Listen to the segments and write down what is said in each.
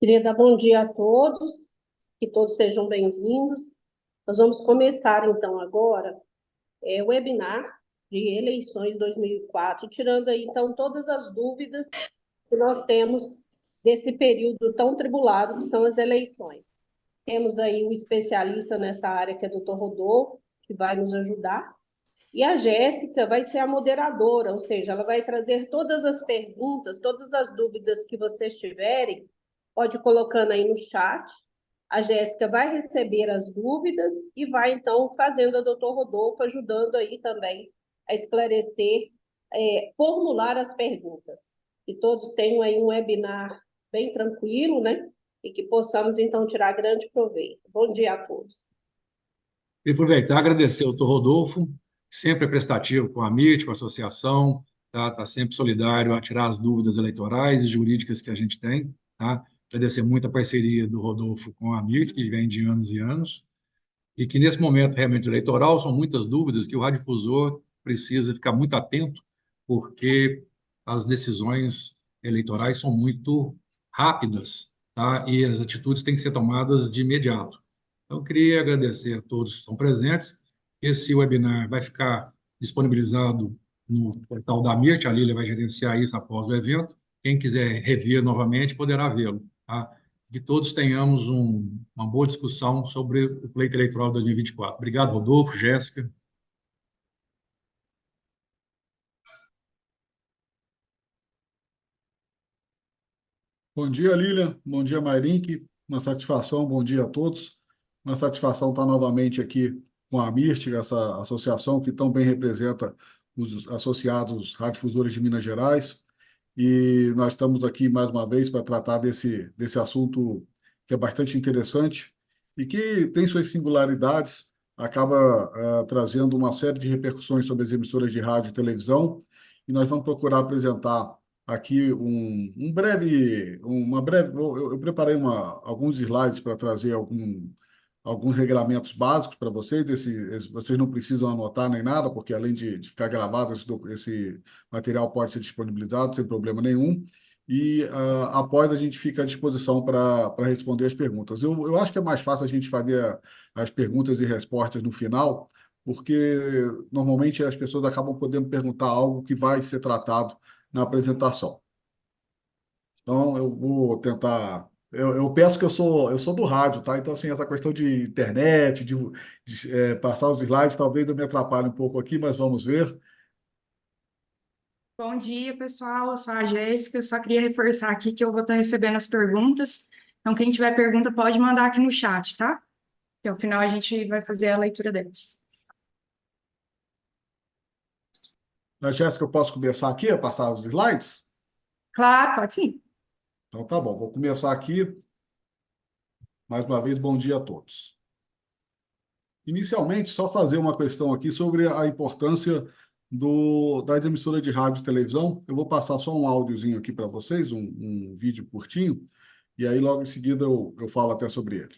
Queria dar bom dia a todos, que todos sejam bem-vindos. Nós vamos começar, então, agora o webinar de eleições 2004, tirando aí, então, todas as dúvidas que nós temos desse período tão tribulado que são as eleições. Temos aí um especialista nessa área, que é o Dr. Rodolfo, que vai nos ajudar, e a Jéssica vai ser a moderadora, ou seja, ela vai trazer todas as perguntas, todas as dúvidas que vocês tiverem, pode ir colocando aí no chat. A Jéssica vai receber as dúvidas e vai, então, fazendo a doutor Rodolfo, ajudando aí também a esclarecer, formular as perguntas. Que todos tenham aí um webinar bem tranquilo, né? E que possamos, então, tirar grande proveito. Bom dia a todos. E aproveitar e agradecer ao doutor Rodolfo, sempre é prestativo com a MIT, com a associação, tá sempre solidário a tirar as dúvidas eleitorais e jurídicas que a gente tem. Tá? Agradecer muito a parceria do Rodolfo com a MIT, que vem de anos e anos, e que nesse momento realmente eleitoral são muitas dúvidas que o radiodifusor precisa ficar muito atento, porque as decisões eleitorais são muito rápidas, tá? E as atitudes têm que ser tomadas de imediato. Então, eu queria agradecer a todos que estão presentes. Esse webinar vai ficar disponibilizado no portal da MIRT, a Lília vai gerenciar isso após o evento. Quem quiser rever novamente poderá vê-lo. Tá? Que todos tenhamos uma boa discussão sobre o pleito eleitoral de 2024. Obrigado, Rodolfo, Jéssica. Bom dia, Lilian. Bom dia, Mairink. Uma satisfação, bom dia a todos. Uma satisfação estar novamente aqui com a MIRT, essa associação que tão bem representa os associados radiodifusores de Minas Gerais. E nós estamos aqui mais uma vez para tratar desse assunto que é bastante interessante e que tem suas singularidades, acaba trazendo uma série de repercussões sobre as emissoras de rádio e televisão. E nós vamos procurar apresentar aqui uma breve. Eu preparei alguns slides para trazer alguns regramentos básicos para vocês. Vocês não precisam anotar nem nada, porque além de ficar gravado, esse material pode ser disponibilizado sem problema nenhum. E após a gente fica à disposição para responder as perguntas. Eu acho que é mais fácil a gente fazer as perguntas e respostas no final, porque normalmente as pessoas acabam podendo perguntar algo que vai ser tratado na apresentação. Então, eu vou tentar. Eu peço que eu sou do rádio, tá? Então, assim, essa questão de internet, passar os slides, talvez eu me atrapalhe um pouco aqui, mas vamos ver. Bom dia, pessoal. Eu sou a Jéssica. Eu só queria reforçar aqui que eu vou estar recebendo as perguntas. Então, quem tiver pergunta pode mandar aqui no chat, tá? E ao final a gente vai fazer a leitura delas. Jéssica, eu posso começar aqui a passar os slides? Claro, pode sim. Então, tá bom. Vou começar aqui. Mais uma vez, bom dia a todos. Inicialmente, só fazer uma questão aqui sobre a importância das emissoras de rádio e televisão. Eu vou passar só um áudiozinho aqui para vocês, um vídeo curtinho, e aí logo em seguida eu falo até sobre ele.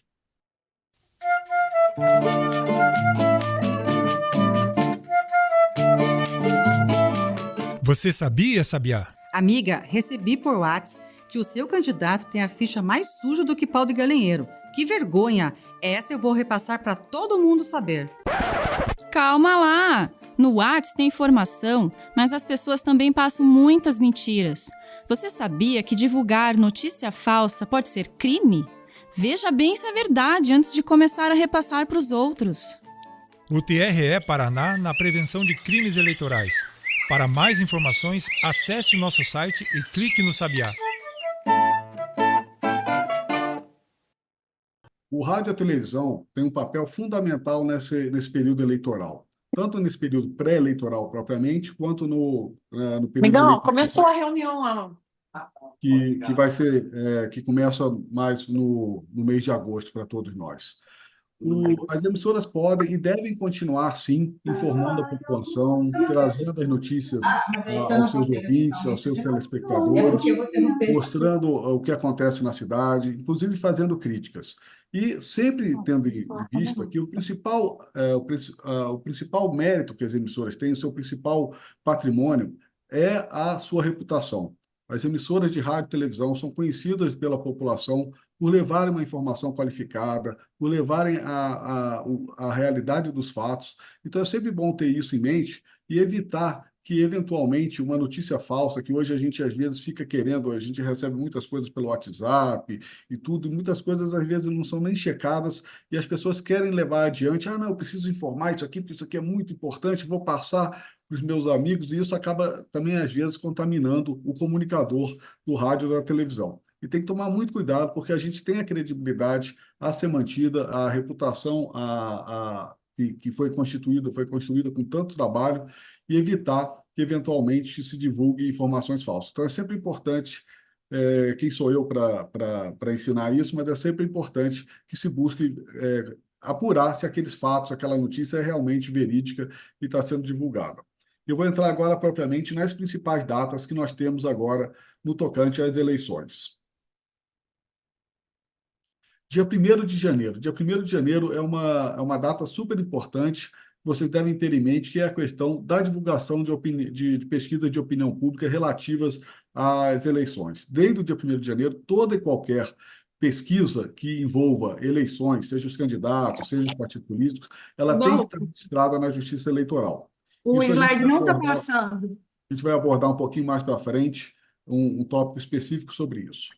Você sabia, Sabiá? Amiga, recebi por WhatsApp que o seu candidato tem a ficha mais suja do que pau de galinheiro. Que vergonha! Essa eu vou repassar para todo mundo saber. Calma lá! No WhatsApp tem informação, mas as pessoas também passam muitas mentiras. Você sabia que divulgar notícia falsa pode ser crime? Veja bem se é verdade antes de começar a repassar para os outros. O TRE Paraná na prevenção de crimes eleitorais. Para mais informações, acesse o nosso site e clique no Sabiá. O rádio e a televisão têm um papel fundamental nesse período eleitoral. Tanto nesse período pré-eleitoral propriamente, quanto no período eleitoral, começou a reunião. que vai ser, que começa mais no mês de agosto para todos nós. As emissoras podem e devem continuar, sim, informando a população, trazendo as notícias aos seus ouvintes, aos seus telespectadores, mostrando o que acontece na cidade, inclusive fazendo críticas. E sempre tendo em vista que o principal mérito que as emissoras têm, o seu principal patrimônio, é a sua reputação. As emissoras de rádio e televisão são conhecidas pela população por levarem uma informação qualificada, por levarem a realidade dos fatos. Então, é sempre bom ter isso em mente e evitar que, eventualmente, uma notícia falsa, que hoje a gente, às vezes, fica querendo, a gente recebe muitas coisas pelo WhatsApp e tudo, e muitas coisas, às vezes, não são nem checadas, e as pessoas querem levar adiante, não, eu preciso informar isso aqui, porque isso aqui é muito importante, vou passar para os meus amigos, e isso acaba também, às vezes, contaminando o comunicador do rádio ou da televisão. E tem que tomar muito cuidado, porque a gente tem a credibilidade a ser mantida, a reputação que foi construída com tanto trabalho, e evitar que, eventualmente, se divulgue informações falsas. Então, é sempre importante, quem sou eu para ensinar isso, mas é sempre importante que se busque apurar se aqueles fatos, aquela notícia é realmente verídica e está sendo divulgada. Eu vou entrar agora propriamente nas principais datas que nós temos agora no tocante às eleições. Dia 1º de janeiro. Dia 1º de janeiro é uma data super importante, vocês devem ter em mente, que é a questão da divulgação de pesquisas de opinião pública relativas às eleições. Desde o dia 1º de janeiro, toda e qualquer pesquisa que envolva eleições, seja os candidatos, seja os partidos políticos, ela tem que estar registrada na Justiça Eleitoral. O Isso a gente slide vai não está abordar, passando. a gente vai abordar um pouquinho mais para frente um tópico específico sobre isso.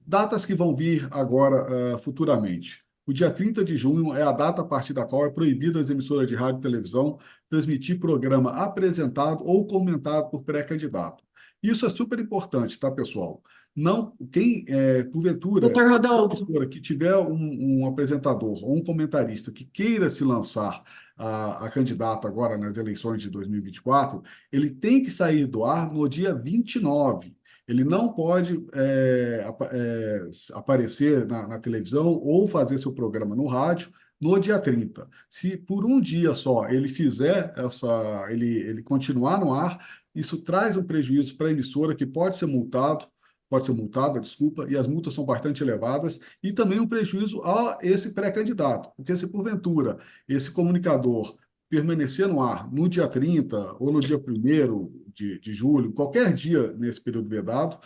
Datas que vão vir agora, futuramente. O dia 30 de junho é a data a partir da qual é proibido as emissoras de rádio e televisão transmitir programa apresentado ou comentado por pré-candidato. Isso é super importante, tá, pessoal? Não, quem, porventura, Doutor Rodolfo, emissora que tiver um apresentador ou um comentarista que queira se lançar a candidato agora nas eleições de 2024, ele tem que sair do ar no dia 29. Ele não pode aparecer na televisão ou fazer seu programa no rádio no dia 30. Se por um dia só ele fizer ele continuar no ar, isso traz um prejuízo para a emissora que pode ser multada, desculpa, e as multas são bastante elevadas, e também um prejuízo a esse pré-candidato, porque se porventura esse comunicador permanecer no ar no dia 30 ou no dia 1º de julho, qualquer dia nesse período vedado,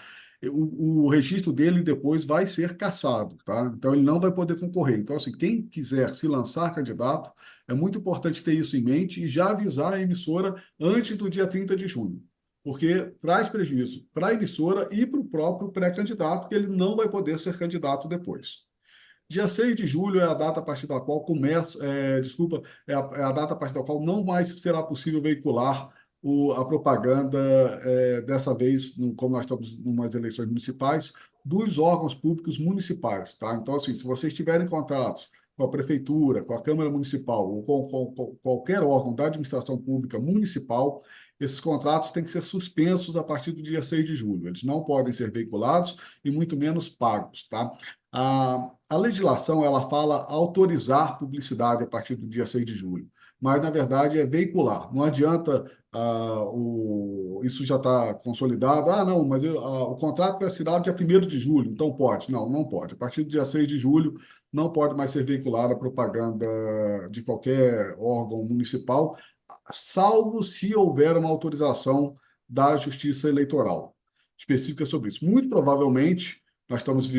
o registro dele depois vai ser cassado, tá? Então, ele não vai poder concorrer. Então, assim, quem quiser se lançar candidato, é muito importante ter isso em mente e já avisar a emissora antes do dia 30 de junho, porque traz prejuízo para a emissora e para o próprio pré-candidato, que ele não vai poder ser candidato depois. Dia 6 de julho é a data a partir da qual é a data a partir da qual não mais será possível veicular a propaganda, dessa vez, como nós estamos em umas eleições municipais, dos órgãos públicos municipais, tá? Então, assim, se vocês tiverem contatos com a prefeitura, com a Câmara Municipal ou com qualquer órgão da administração pública municipal, esses contratos têm que ser suspensos a partir do dia 6 de julho. Eles não podem ser veiculados e muito menos pagos, tá? A legislação, ela fala autorizar publicidade a partir do dia 6 de julho, mas, na verdade, é veicular. Não adianta isso já está consolidado. Não, mas o contrato foi assinado dia 1º de julho, então pode. Não, não pode. A partir do dia 6 de julho, não pode mais ser veiculada propaganda de qualquer órgão municipal, salvo se houver uma autorização da Justiça Eleitoral específica sobre isso. Muito provavelmente, nós estamos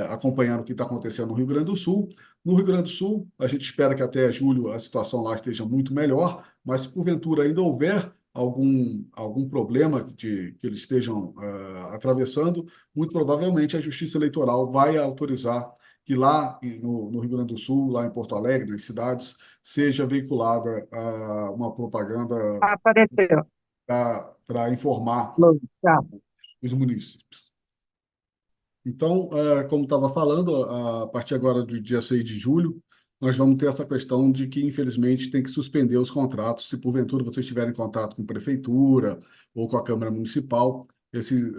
acompanhando o que está acontecendo no Rio Grande do Sul. No Rio Grande do Sul, a gente espera que até julho a situação lá esteja muito melhor, mas se porventura ainda houver algum problema que eles estejam atravessando, muito provavelmente a Justiça Eleitoral vai autorizar que lá no Rio Grande do Sul, lá em Porto Alegre, nas cidades, seja veiculada uma propaganda Apareceu. para informar Tá. os municípios. Então, como estava falando, a partir agora do dia 6 de julho, nós vamos ter essa questão de que, infelizmente, tem que suspender os contratos. Se, porventura, vocês tiverem contato com a prefeitura ou com a Câmara Municipal,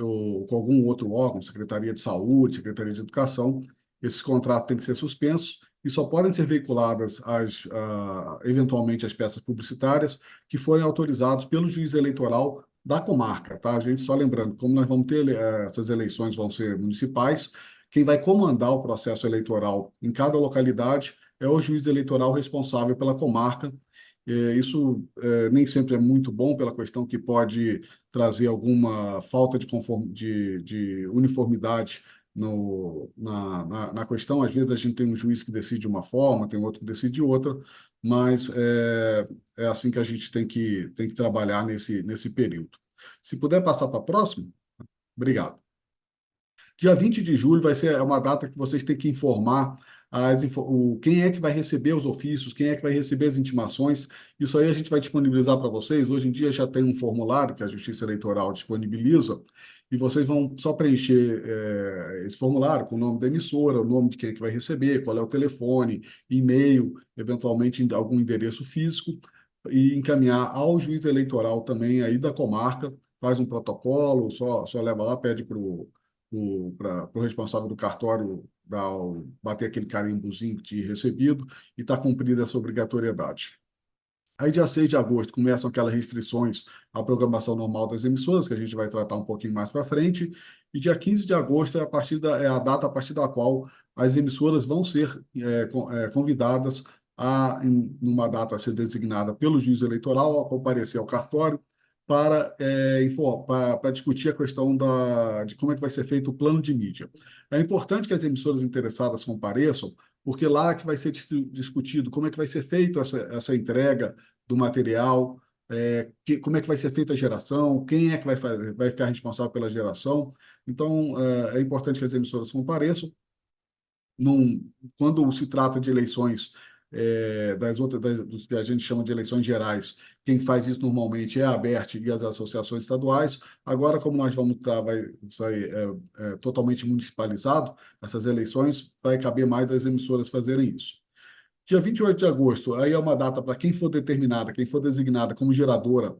ou com algum outro órgão, Secretaria de Saúde, Secretaria de Educação, esses contratos têm que ser suspensos e só podem ser veiculadas, eventualmente, as peças publicitárias que forem autorizadas pelo juiz eleitoral da comarca, tá? A gente, só lembrando, como nós vamos ter, essas eleições vão ser municipais, quem vai comandar o processo eleitoral em cada localidade é o juiz eleitoral responsável pela comarca. Isso nem sempre é muito bom pela questão que pode trazer alguma falta de uniformidade na questão. Às vezes a gente tem um juiz que decide de uma forma, tem outro que decide de outra, mas é assim que a gente tem que trabalhar nesse período. Se puder passar para a próxima, obrigado. Dia 20 de julho vai ser uma data que vocês têm que informar quem é que vai receber os ofícios, quem é que vai receber as intimações. Isso aí a gente vai disponibilizar para vocês. Hoje em dia já tem um formulário que a Justiça Eleitoral disponibiliza e vocês vão só preencher esse formulário com o nome da emissora, o nome de quem é que vai receber, qual é o telefone, e-mail, eventualmente algum endereço físico, e encaminhar ao juiz eleitoral também aí da comarca, faz um protocolo, só leva lá, pede para o responsável do cartório bater aquele carimbozinho de recebido e está cumprida essa obrigatoriedade. Aí, dia 6 de agosto, começam aquelas restrições à programação normal das emissoras, que a gente vai tratar um pouquinho mais para frente, e dia 15 de agosto é a data a partir da qual as emissoras vão ser convidadas numa data a ser designada pelo juiz eleitoral, a comparecer ao cartório, para discutir a questão de como é que vai ser feito o plano de mídia. É importante que as emissoras interessadas compareçam, porque lá que vai ser discutido como é que vai ser feita essa entrega do material, como é que vai ser feita a geração, quem é que vai ficar responsável pela geração. Então, é importante que as emissoras compareçam. Quando se trata de eleições dos que a gente chama de eleições gerais, quem faz isso normalmente é a ABERT e as associações estaduais. Agora, como nós vamos vai sair totalmente municipalizado, essas eleições, vai caber mais as emissoras fazerem isso. Dia 28 de agosto, aí é uma data para quem for determinada, quem for designada como geradora,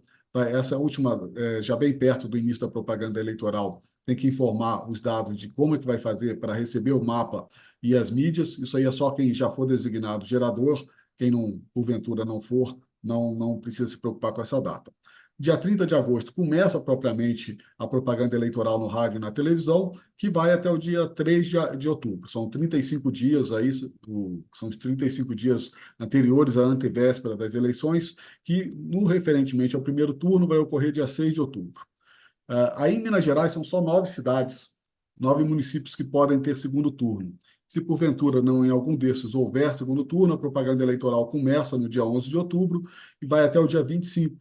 essa última, já bem perto do início da propaganda eleitoral, tem que informar os dados de como é que vai fazer para receber o mapa e as mídias. Isso aí é só quem já for designado gerador, quem não, porventura não for, não precisa se preocupar com essa data. Dia 30 de agosto começa propriamente a propaganda eleitoral no rádio e na televisão, que vai até o dia 3 de outubro. São 35 dias aí, são os 35 dias anteriores à antevéspera das eleições, que, referentemente ao primeiro turno, vai ocorrer dia 6 de outubro. Aí em Minas Gerais são só 9 cidades, 9 municípios que podem ter segundo turno. Se porventura não em algum desses houver segundo turno, a propaganda eleitoral começa no dia 11 de outubro e vai até o dia 25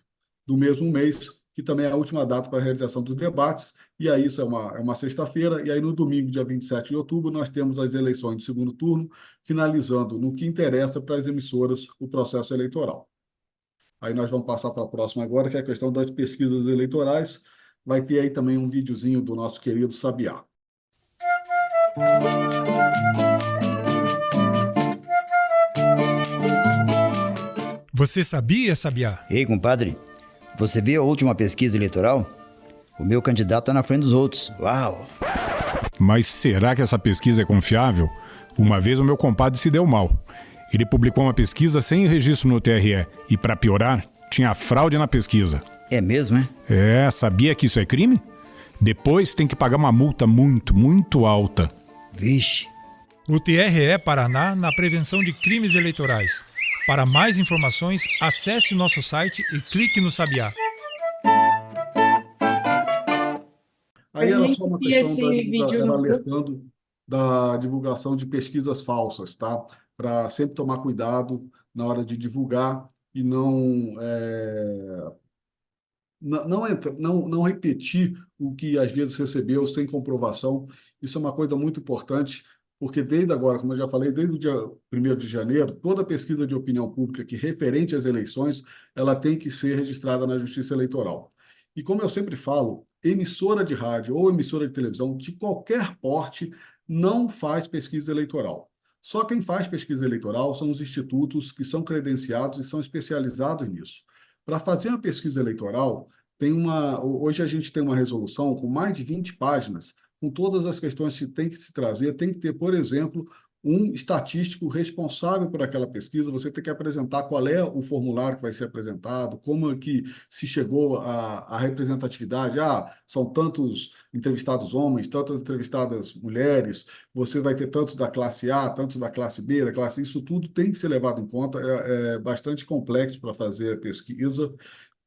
do mesmo mês, que também é a última data para a realização dos debates, e aí isso é uma sexta-feira, e aí no domingo, dia 27 de outubro, nós temos as eleições de segundo turno, finalizando no que interessa para as emissoras o processo eleitoral. Aí nós vamos passar para a próxima agora, que é a questão das pesquisas eleitorais. Vai ter aí também um videozinho do nosso querido Sabiá. Você sabia, Sabiá? Ei, compadre, você viu a última pesquisa eleitoral? O meu candidato está na frente dos outros. Uau! Mas será que essa pesquisa é confiável? Uma vez o meu compadre se deu mal. Ele publicou uma pesquisa sem registro no TRE e, para piorar, tinha fraude na pesquisa. É mesmo, é? Sabia que isso é crime? Depois tem que pagar uma multa muito, muito alta. Vixe! O TRE Paraná na prevenção de crimes eleitorais. Para mais informações, acesse o nosso site e clique no Sabiá. Aí era só uma questão alertando da divulgação de pesquisas falsas, tá? Para sempre tomar cuidado na hora de divulgar e não repetir o que às vezes recebeu sem comprovação. Isso é uma coisa muito importante, porque desde agora, como eu já falei, desde o dia 1º de janeiro, toda pesquisa de opinião pública que referente às eleições, ela tem que ser registrada na Justiça Eleitoral. E como eu sempre falo, emissora de rádio ou emissora de televisão de qualquer porte não faz pesquisa eleitoral. Só quem faz pesquisa eleitoral são os institutos que são credenciados e são especializados nisso. Para fazer uma pesquisa eleitoral, hoje a gente tem uma resolução com mais de 20 páginas, com todas as questões que tem que se trazer. Tem que ter, por exemplo, um estatístico responsável por aquela pesquisa, você tem que apresentar qual é o formulário que vai ser apresentado, como é que se chegou à representatividade. São tantos entrevistados homens, tantas entrevistadas mulheres, você vai ter tantos da classe A, tantos da classe B, da classe... Isso tudo tem que ser levado em conta, é bastante complexo para fazer a pesquisa.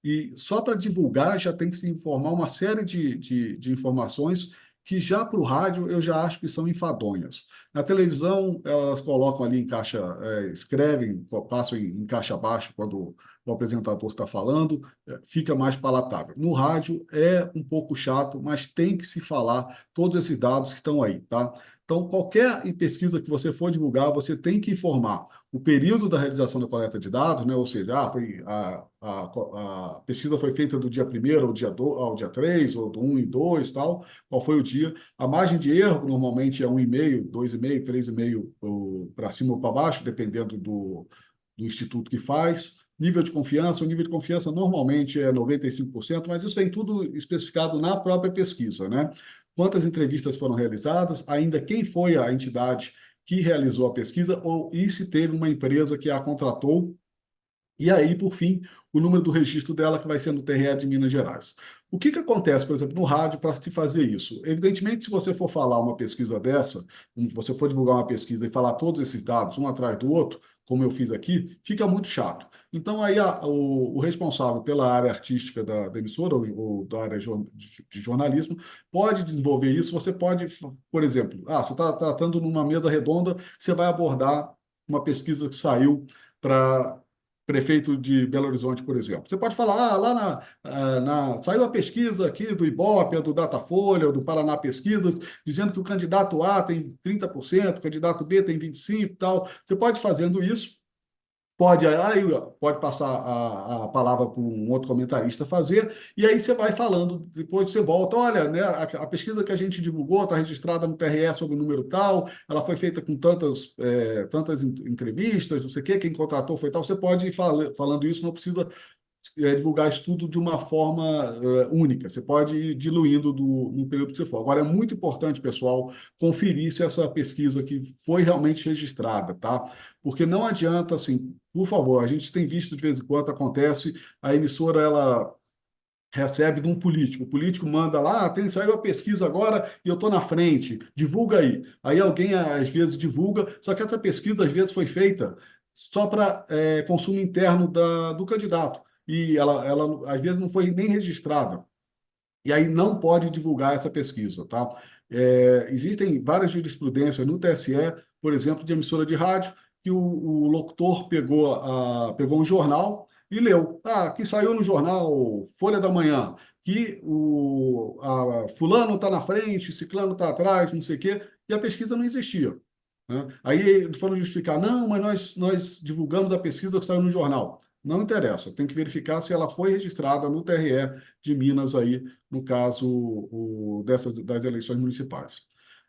E só para divulgar já tem que se informar uma série de informações que já para o rádio eu já acho que são enfadonhas. Na televisão, elas colocam ali em caixa, escrevem, passam em caixa baixo quando o apresentador está falando, fica mais palatável. No rádio é um pouco chato, mas tem que se falar todos esses dados que estão aí, tá? Então, qualquer pesquisa que você for divulgar, você tem que informar o período da realização da coleta de dados, né? Ou seja, a pesquisa foi feita do dia 1º ao dia 3, ou do 1 e 2, tal, qual foi o dia. A margem de erro normalmente é 1,5, 2,5, 3,5 para cima ou para baixo, dependendo do instituto que faz. Nível de confiança, o nível de confiança normalmente é 95%, mas isso vem tudo especificado na própria pesquisa, né? Quantas entrevistas foram realizadas, ainda quem foi a entidade que realizou a pesquisa, e se teve uma empresa que a contratou, e aí, por fim, o número do registro dela, que vai ser no TRE de Minas Gerais. O que acontece, por exemplo, no rádio para se fazer isso? Evidentemente, se você for falar uma pesquisa dessa, se você for divulgar uma pesquisa e falar todos esses dados um atrás do outro, como eu fiz aqui, fica muito chato. Então, aí o responsável pela área artística da emissora, ou da área de jornalismo, pode desenvolver isso. Você pode, por exemplo, você está tratando numa mesa redonda, você vai abordar uma pesquisa que saiu para prefeito de Belo Horizonte, por exemplo. Você pode falar, saiu a pesquisa aqui do Ibope, do Datafolha, do Paraná Pesquisas, dizendo que o candidato A tem 30%, o candidato B tem 25% e tal. Você pode fazendo isso, pode passar a palavra para um outro comentarista fazer, e aí você vai falando, depois você volta, olha, né, a pesquisa que a gente divulgou está registrada no TRE sobre o número tal, ela foi feita com tantas entrevistas, não sei o quê, quem contratou foi tal. Você pode ir falando isso, não precisa divulgar isso tudo de uma forma única. Você pode ir diluindo no período que você for. Agora, é muito importante, pessoal, conferir se essa pesquisa que foi realmente registrada, tá? Porque não adianta, assim, por favor, a gente tem visto de vez em quando, acontece, a emissora, ela recebe de um político. O político manda lá, saiu a pesquisa agora e eu estou na frente, divulga aí. Aí alguém, às vezes, divulga, só que essa pesquisa, às vezes, foi feita só para consumo interno do candidato. E ela, às vezes, não foi nem registrada. E aí não pode divulgar essa pesquisa, tá? Existem várias jurisprudências no TSE, por exemplo, de emissora de rádio, que o locutor pegou um jornal e leu. Que saiu no jornal Folha da Manhã, que fulano está na frente, ciclano está atrás, não sei o quê, e a pesquisa não existia, né? Aí eles foram justificar, não, mas nós divulgamos a pesquisa que saiu no jornal. Não interessa, tem que verificar se ela foi registrada no TRE de Minas, aí, no caso das eleições municipais.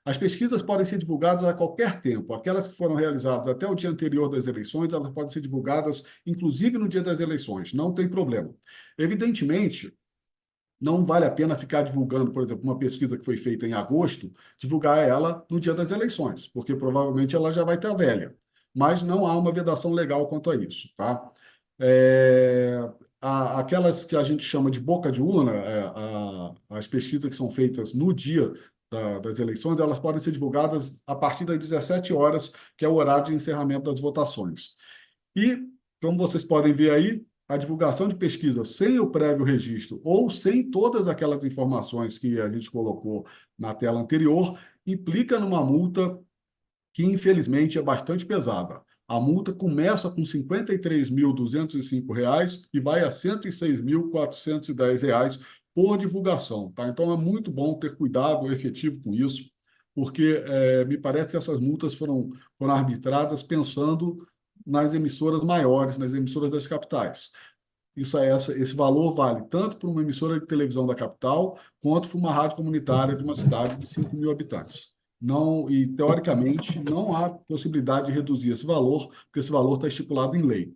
As pesquisas podem ser divulgadas a qualquer tempo. Aquelas que foram realizadas até o dia anterior das eleições, elas podem ser divulgadas, inclusive no dia das eleições, não tem problema. Evidentemente, não vale a pena ficar divulgando, por exemplo, uma pesquisa que foi feita em agosto, divulgar ela no dia das eleições, porque provavelmente ela já vai estar velha. Mas não há uma vedação legal quanto a isso, tá? Aquelas que a gente chama de boca de urna, as pesquisas que são feitas no dia das eleições, elas podem ser divulgadas a partir das 17 horas, que é o horário de encerramento das votações. E, como vocês podem ver aí, a divulgação de pesquisa sem o prévio registro ou sem todas aquelas informações que a gente colocou na tela anterior, implica numa multa que, infelizmente, é bastante pesada. A multa começa com R$ 53.205 e vai a R$ 106.410 por divulgação, tá? Então, é muito bom ter cuidado efetivo com isso, porque me parece que essas multas foram arbitradas pensando nas emissoras maiores, nas emissoras das capitais. Esse valor vale tanto para uma emissora de televisão da capital, quanto para uma rádio comunitária de uma cidade de 5.000 habitantes. E, teoricamente, não há possibilidade de reduzir esse valor, porque esse valor está estipulado em lei.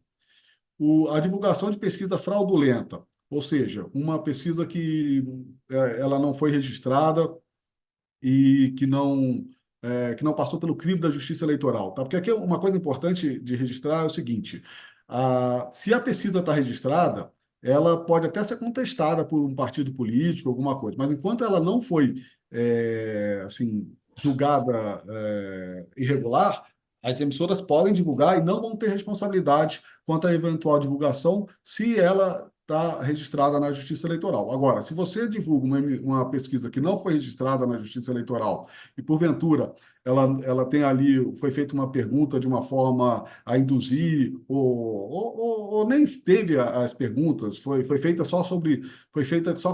A divulgação de pesquisa fraudulenta, ou seja, uma pesquisa que ela não foi registrada e que não que não passou pelo crivo da Justiça Eleitoral, tá? Porque aqui uma coisa importante de registrar é o seguinte: se a pesquisa está registrada, ela pode até ser contestada por um partido político, alguma coisa, mas enquanto ela não foi assim, julgada irregular, as emissoras podem divulgar e não vão ter responsabilidade quanto à eventual divulgação se ela está registrada na Justiça Eleitoral. Agora, se você divulga uma pesquisa que não foi registrada na Justiça Eleitoral e, porventura, ela tem ali, foi feita uma pergunta de uma forma a induzir, ou nem teve as perguntas, foi feita só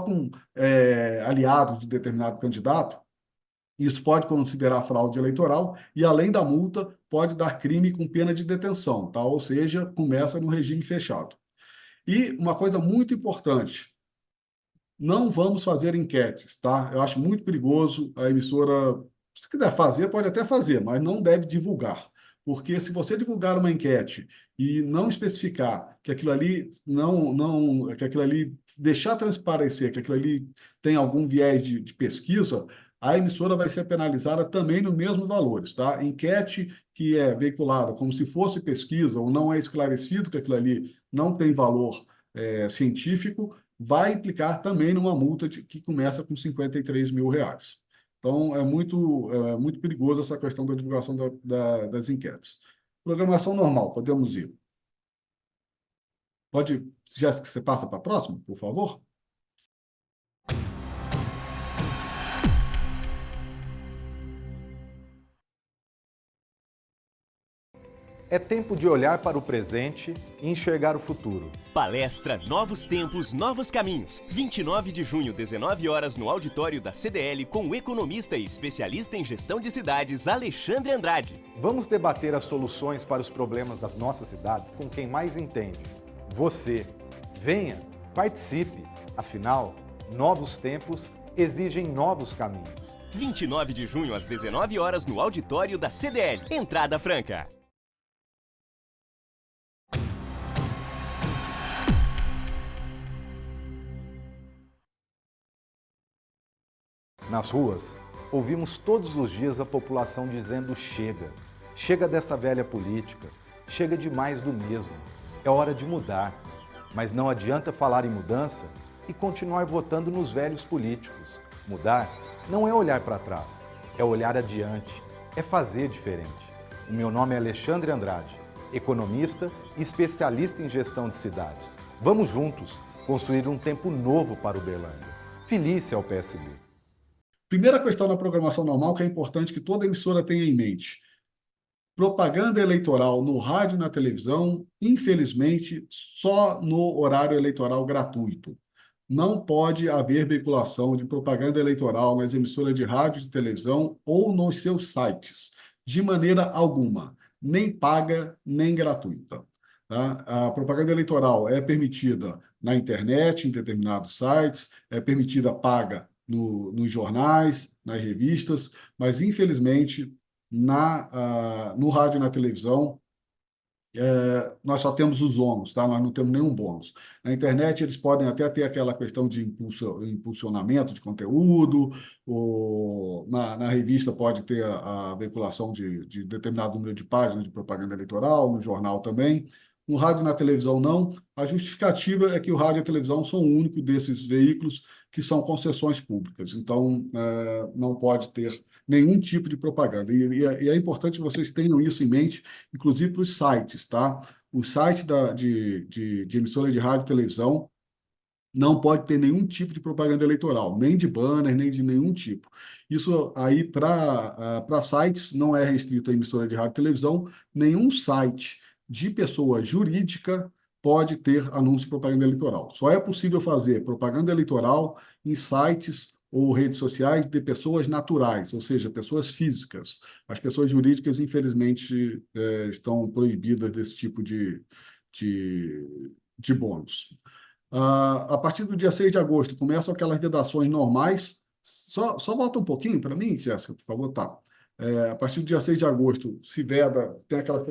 com aliados de determinado candidato, isso pode considerar fraude eleitoral e, além da multa, pode dar crime com pena de detenção, tá? Ou seja, começa no regime fechado. E uma coisa muito importante, não vamos fazer enquetes, tá? Eu acho muito perigoso a emissora, se quiser fazer, pode até fazer, mas não deve divulgar. Porque se você divulgar uma enquete e não especificar que aquilo ali que aquilo ali deixar transparecer que aquilo ali tem algum viés de pesquisa, a emissora vai ser penalizada também no mesmo valores, tá? Enquete que é veiculada como se fosse pesquisa ou não é esclarecido que aquilo ali não tem valor científico, vai implicar também numa multa que começa com R$ 53 mil. Então, é muito perigoso essa questão da divulgação das enquetes. Programação normal, podemos ir. Jéssica, você passa para a próxima, por favor? É tempo de olhar para o presente e enxergar o futuro. Palestra Novos Tempos, Novos Caminhos. 29 de junho, 19 horas, no auditório da CDL, com o economista e especialista em gestão de cidades, Alexandre Andrade. Vamos debater as soluções para os problemas das nossas cidades com quem mais entende. Você. Venha, participe. Afinal, novos tempos exigem novos caminhos. 29 de junho, às 19 horas, no auditório da CDL. Entrada franca. Nas ruas, ouvimos todos os dias a população dizendo chega. Chega dessa velha política. Chega de mais do mesmo. É hora de mudar. Mas não adianta falar em mudança e continuar votando nos velhos políticos. Mudar não é olhar para trás, é olhar adiante, é fazer diferente. O meu nome é Alexandre Andrade, economista e especialista em gestão de cidades. Vamos juntos construir um tempo novo para Uberlândia. Felícia ao PSB. Primeira questão na programação normal que é importante que toda emissora tenha em mente. Propaganda eleitoral no rádio e na televisão, infelizmente, só no horário eleitoral gratuito. Não pode haver veiculação de propaganda eleitoral nas emissoras de rádio e de televisão ou nos seus sites, de maneira alguma, nem paga, nem gratuita. Tá? A propaganda eleitoral é permitida na internet, em determinados sites, é permitida paga nos jornais, nas revistas, mas, infelizmente, no rádio e na televisão, nós só temos os ônus, tá? Nós não temos nenhum bônus. Na internet, eles podem até ter aquela questão de impulsionamento de conteúdo, na revista pode ter a veiculação de determinado número de páginas de propaganda eleitoral, no jornal também. No rádio e na televisão, não. A justificativa é que o rádio e a televisão são o único desses veículos que são concessões públicas. Então, não pode ter nenhum tipo de propaganda. E é importante que vocês tenham isso em mente, inclusive para os sites, tá? O site de emissora de rádio e televisão não pode ter nenhum tipo de propaganda eleitoral, nem de banner, nem de nenhum tipo. Isso aí, para sites, não é restrito à emissora de rádio e televisão. Nenhum site de pessoa jurídica pode ter anúncio de propaganda eleitoral. Só é possível fazer propaganda eleitoral em sites ou redes sociais de pessoas naturais, ou seja, pessoas físicas. As pessoas jurídicas, infelizmente, estão proibidas desse tipo de bônus. A partir do dia 6 de agosto, começam aquelas redações normais. Só volta um pouquinho para mim, Jéssica, por favor, tá. A partir do dia 6 de agosto, se veda, tem aquelas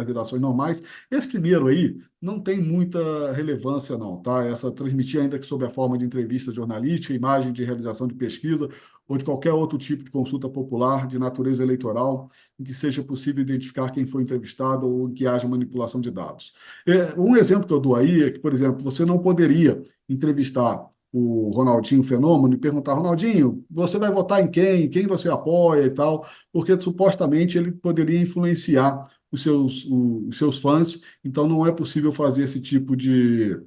vedações normais. Esse primeiro aí não tem muita relevância, não, tá? Essa transmitir ainda que sob a forma de entrevista jornalística, imagem de realização de pesquisa ou de qualquer outro tipo de consulta popular de natureza eleitoral, em que seja possível identificar quem foi entrevistado ou em que haja manipulação de dados. Um exemplo que eu dou aí é que, por exemplo, você não poderia entrevistar o Ronaldinho Fenômeno e perguntar, Ronaldinho, você vai votar em quem? Quem você apoia e tal? Porque supostamente ele poderia influenciar os seus fãs, então não é possível fazer esse tipo de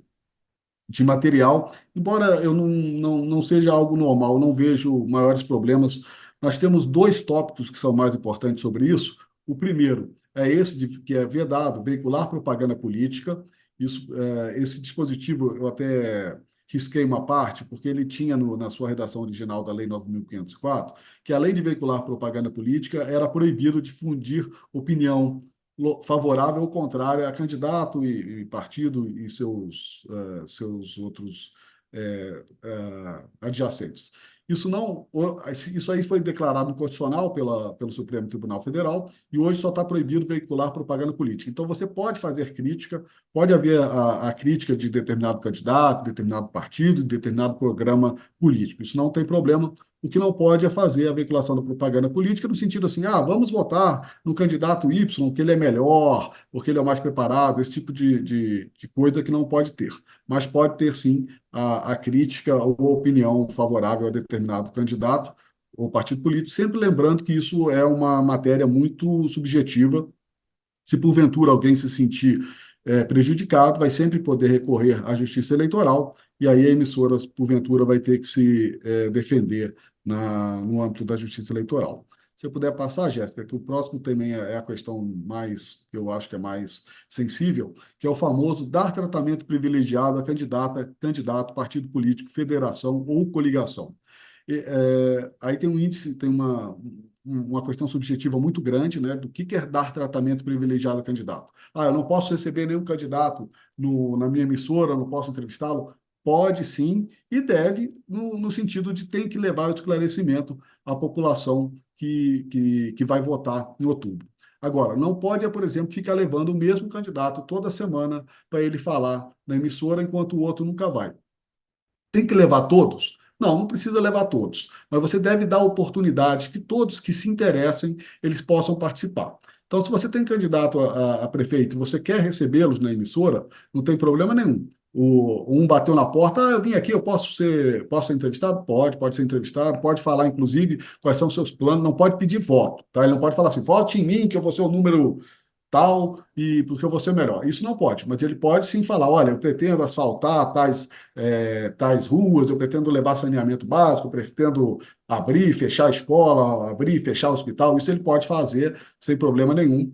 material, embora eu não seja algo normal, não vejo maiores problemas. Nós temos dois tópicos que são mais importantes sobre isso. O primeiro é esse que é vedado, veicular propaganda política. Esse dispositivo eu até risquei uma parte, porque ele tinha na sua redação original da Lei 9.504, que além de veicular propaganda política, era proibido difundir opinião favorável ou contrária a candidato e partido e seus outros adjacentes. Isso aí foi declarado inconstitucional pelo Supremo Tribunal Federal e hoje só está proibido veicular propaganda política. Então, você pode fazer crítica, pode haver a crítica de determinado candidato, determinado partido, determinado programa político. Isso não tem problema. O que não pode é fazer a veiculação da propaganda política no sentido assim, vamos votar no candidato Y, que ele é melhor, porque ele é mais preparado, esse tipo de coisa que não pode ter. Mas pode ter, sim, a crítica ou a opinião favorável a determinado candidato ou partido político, sempre lembrando que isso é uma matéria muito subjetiva. Se porventura alguém se sentir prejudicado, vai sempre poder recorrer à Justiça Eleitoral e aí a emissora, porventura, vai ter que se defender no âmbito da Justiça Eleitoral. Se eu puder passar, Jéssica, que o próximo também é a questão mais, que eu acho que é mais sensível, que é o famoso dar tratamento privilegiado a candidato, partido político, federação ou coligação. Aí tem um índice, tem uma questão subjetiva muito grande, né, do que é dar tratamento privilegiado a candidato. Eu não posso receber nenhum candidato na minha emissora, não posso entrevistá-lo? Pode sim, e deve, no sentido de tem que levar o esclarecimento à população que vai votar em outubro. Agora, não pode, por exemplo, ficar levando o mesmo candidato toda semana para ele falar na emissora, enquanto o outro nunca vai. Tem que levar todos? Não precisa levar todos, mas você deve dar oportunidade que todos que se interessem, eles possam participar. Então, se você tem candidato a prefeito e você quer recebê-los na emissora, não tem problema nenhum. Um bateu na porta, eu vim aqui, eu posso ser entrevistado? Pode ser entrevistado, pode falar, inclusive, quais são os seus planos, não pode pedir voto, tá? Ele não pode falar assim, vote em mim, que eu vou ser o número tal, e porque eu vou ser melhor. Isso não pode, mas ele pode sim falar, olha, eu pretendo asfaltar tais ruas, eu pretendo levar saneamento básico, eu pretendo abrir e fechar a escola, abrir e fechar o hospital, isso ele pode fazer sem problema nenhum.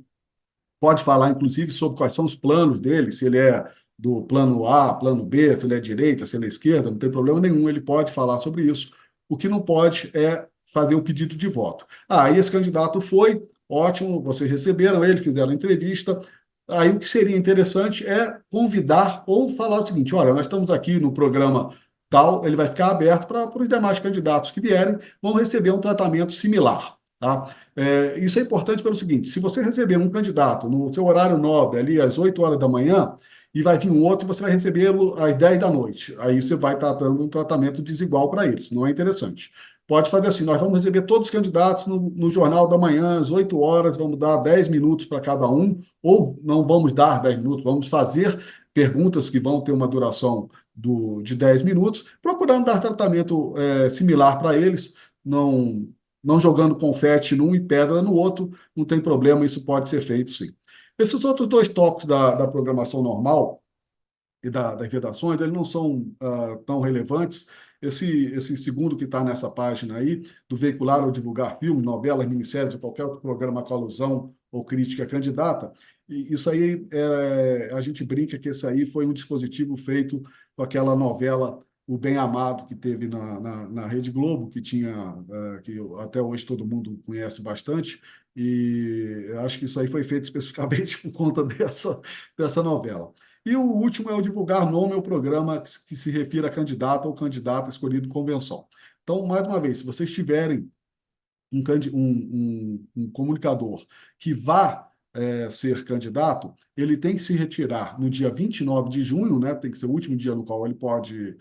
Pode falar, inclusive, sobre quais são os planos dele, se ele é do plano A, plano B, se ele é direita, se ele é esquerda, não tem problema nenhum, ele pode falar sobre isso. O que não pode é fazer o pedido de voto. E esse candidato foi, ótimo, vocês receberam ele, fizeram a entrevista. Aí o que seria interessante é convidar ou falar o seguinte, olha, nós estamos aqui no programa tal, ele vai ficar aberto para os demais candidatos que vierem, vão receber um tratamento similar. Tá? Isso é importante pelo seguinte, se você receber um candidato no seu horário nobre, ali às 8 horas da manhã, e vai vir um outro e você vai recebê-lo às 10 da noite. Aí você vai estar dando um tratamento desigual para eles, não é interessante. Pode fazer assim, nós vamos receber todos os candidatos no Jornal da Manhã, às 8 horas, vamos dar 10 minutos para cada um, ou não vamos dar 10 minutos, vamos fazer perguntas que vão ter uma duração de 10 minutos, procurando dar tratamento similar para eles, não jogando confete num e pedra no outro, não tem problema, isso pode ser feito sim. Esses outros dois tópicos da programação normal e das redações, eles não são tão relevantes. Esse segundo que está nessa página aí, do veicular ou divulgar filmes, novelas, minissérios ou qualquer outro programa com alusão ou crítica candidata, e isso aí, a gente brinca que esse aí foi um dispositivo feito com aquela novela O Bem Amado, que teve na Rede Globo, que até hoje todo mundo conhece bastante, e acho que isso aí foi feito especificamente por conta dessa novela. E o último é o divulgar nome ao programa que se refira a candidato ou candidata escolhido convenção. Então, mais uma vez, se vocês tiverem um comunicador que vá ser candidato, ele tem que se retirar no dia 29 de junho, né? Tem que ser o último dia no qual ele pode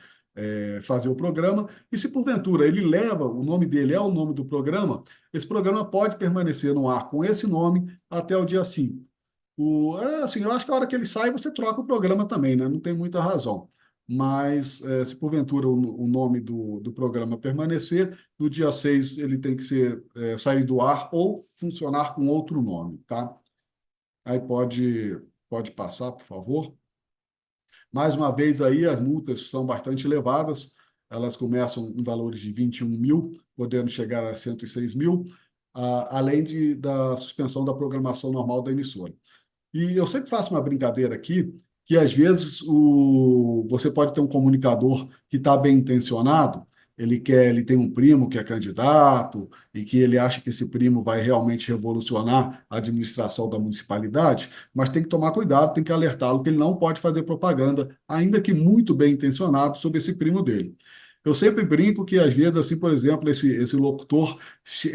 fazer o programa, e se porventura ele leva, o nome dele é o nome do programa, esse programa pode permanecer no ar com esse nome até o dia 5. Assim, eu acho que a hora que ele sai, você troca o programa também, né? Não tem muita razão. Mas, se porventura o nome do programa permanecer, no dia 6 ele tem que sair do ar ou funcionar com outro nome, tá? Aí pode passar, por favor. Mais uma vez aí, as multas são bastante elevadas, elas começam em valores de 21 mil, podendo chegar a 106 mil, além da suspensão da programação normal da emissora. E eu sempre faço uma brincadeira aqui, que às vezes você pode ter um comunicador que está bem intencionado, ele tem um primo que é candidato e que ele acha que esse primo vai realmente revolucionar a administração da municipalidade, mas tem que tomar cuidado, tem que alertá-lo que ele não pode fazer propaganda, ainda que muito bem intencionado, sobre esse primo dele. Eu sempre brinco que, às vezes, assim, por exemplo, esse locutor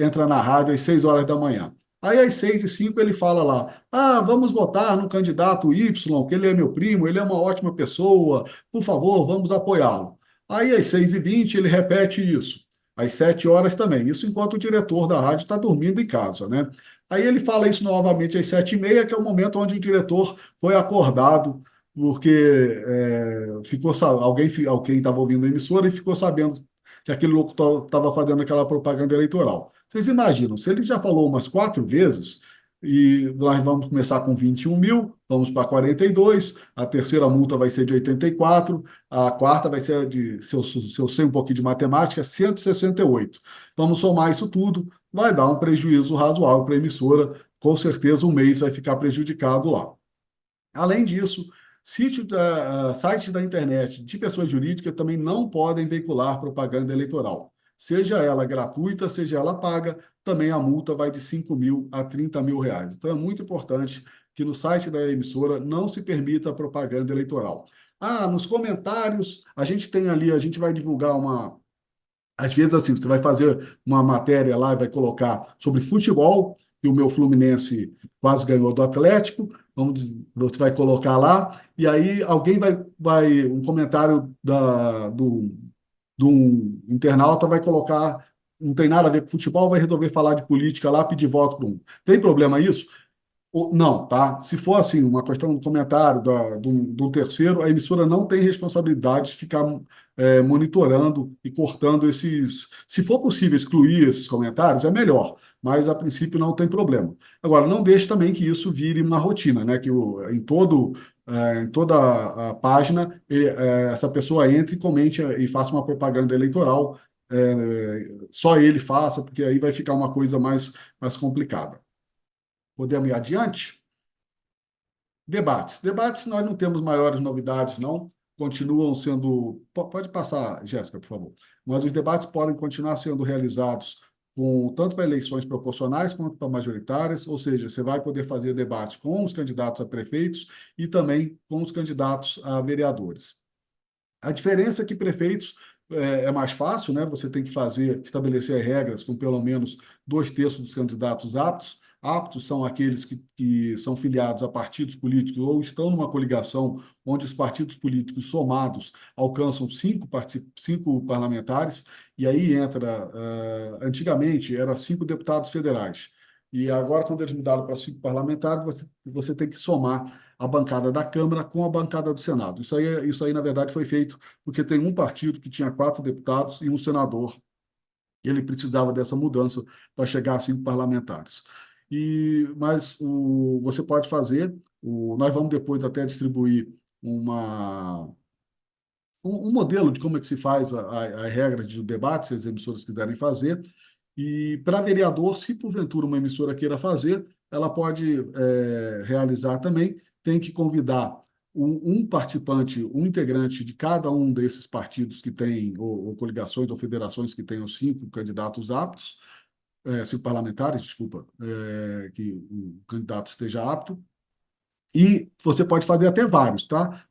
entra na rádio às 6 horas da manhã. Aí, às 6h05, ele fala lá: vamos votar no candidato Y, que ele é meu primo, ele é uma ótima pessoa, por favor, vamos apoiá-lo. Aí, às 6h20, ele repete isso. Às 7 horas também. Isso enquanto o diretor da rádio está dormindo em casa, né? Aí ele fala isso novamente às 7h30, que é o momento onde o diretor foi acordado, porque alguém estava ouvindo a emissora e ficou sabendo que aquele locutor estava fazendo aquela propaganda eleitoral. Vocês imaginam, se ele já falou umas 4 vezes, e nós vamos começar com 21 mil, vamos para 42, a terceira multa vai ser de 84, a quarta vai ser se eu sei um pouquinho de matemática, 168. Vamos somar isso tudo, vai dar um prejuízo razoável para a emissora, com certeza um mês vai ficar prejudicado lá. Além disso, sites da internet de pessoas jurídicas também não podem veicular propaganda eleitoral. Seja ela gratuita, seja ela paga, também a multa vai de 5 mil a 30 mil reais. Então é muito importante que no site da emissora não se permita propaganda eleitoral. Nos comentários, a gente vai divulgar às vezes, assim, você vai fazer uma matéria lá e vai colocar sobre futebol, e o meu Fluminense quase ganhou do Atlético, você vai colocar lá, e aí alguém um comentário de um internauta vai colocar, não tem nada a ver com futebol, vai resolver falar de política lá, pedir voto para um. Tem problema isso? Não, tá? Se for assim, uma questão de comentário do terceiro, a emissora não tem responsabilidade de ficar monitorando e cortando esses. Se for possível excluir esses comentários, é melhor, mas a princípio não tem problema. Agora, não deixe também que isso vire uma rotina, né? Que em toda a página essa pessoa entre e comente e faça uma propaganda eleitoral, só ele faça, porque aí vai ficar uma coisa mais complicada. Podemos ir adiante? Debates. Debates, nós não temos maiores novidades, não. Continuam sendo. Pode passar, Jéssica, por favor. Mas os debates podem continuar sendo realizados tanto para eleições proporcionais quanto para majoritárias, ou seja, você vai poder fazer debate com os candidatos a prefeitos e também com os candidatos a vereadores. A diferença é que prefeitos é mais fácil, né? Você tem que estabelecer regras com pelo menos 2/3 dos candidatos aptos. Aptos são aqueles que são filiados a partidos políticos ou estão numa coligação onde os partidos políticos somados alcançam 5 parlamentares, e aí antigamente, era 5 deputados federais. E agora, quando eles mudaram para 5 parlamentares, você tem que somar a bancada da Câmara com a bancada do Senado. Isso aí, na verdade, foi feito porque tem um partido que tinha 4 deputados e um senador. Ele precisava dessa mudança para chegar a 5 parlamentares. Mas você pode fazer, nós vamos depois até distribuir um modelo de como é que se faz a regra de debate, se as emissoras quiserem fazer. E para vereador, se porventura uma emissora queira fazer, ela pode realizar também, tem que convidar um participante, um integrante de cada um desses partidos que tem, ou coligações ou federações que tenham 5 candidatos aptos, 5 parlamentares, desculpa, que o candidato esteja apto, E você pode fazer até vários, tá?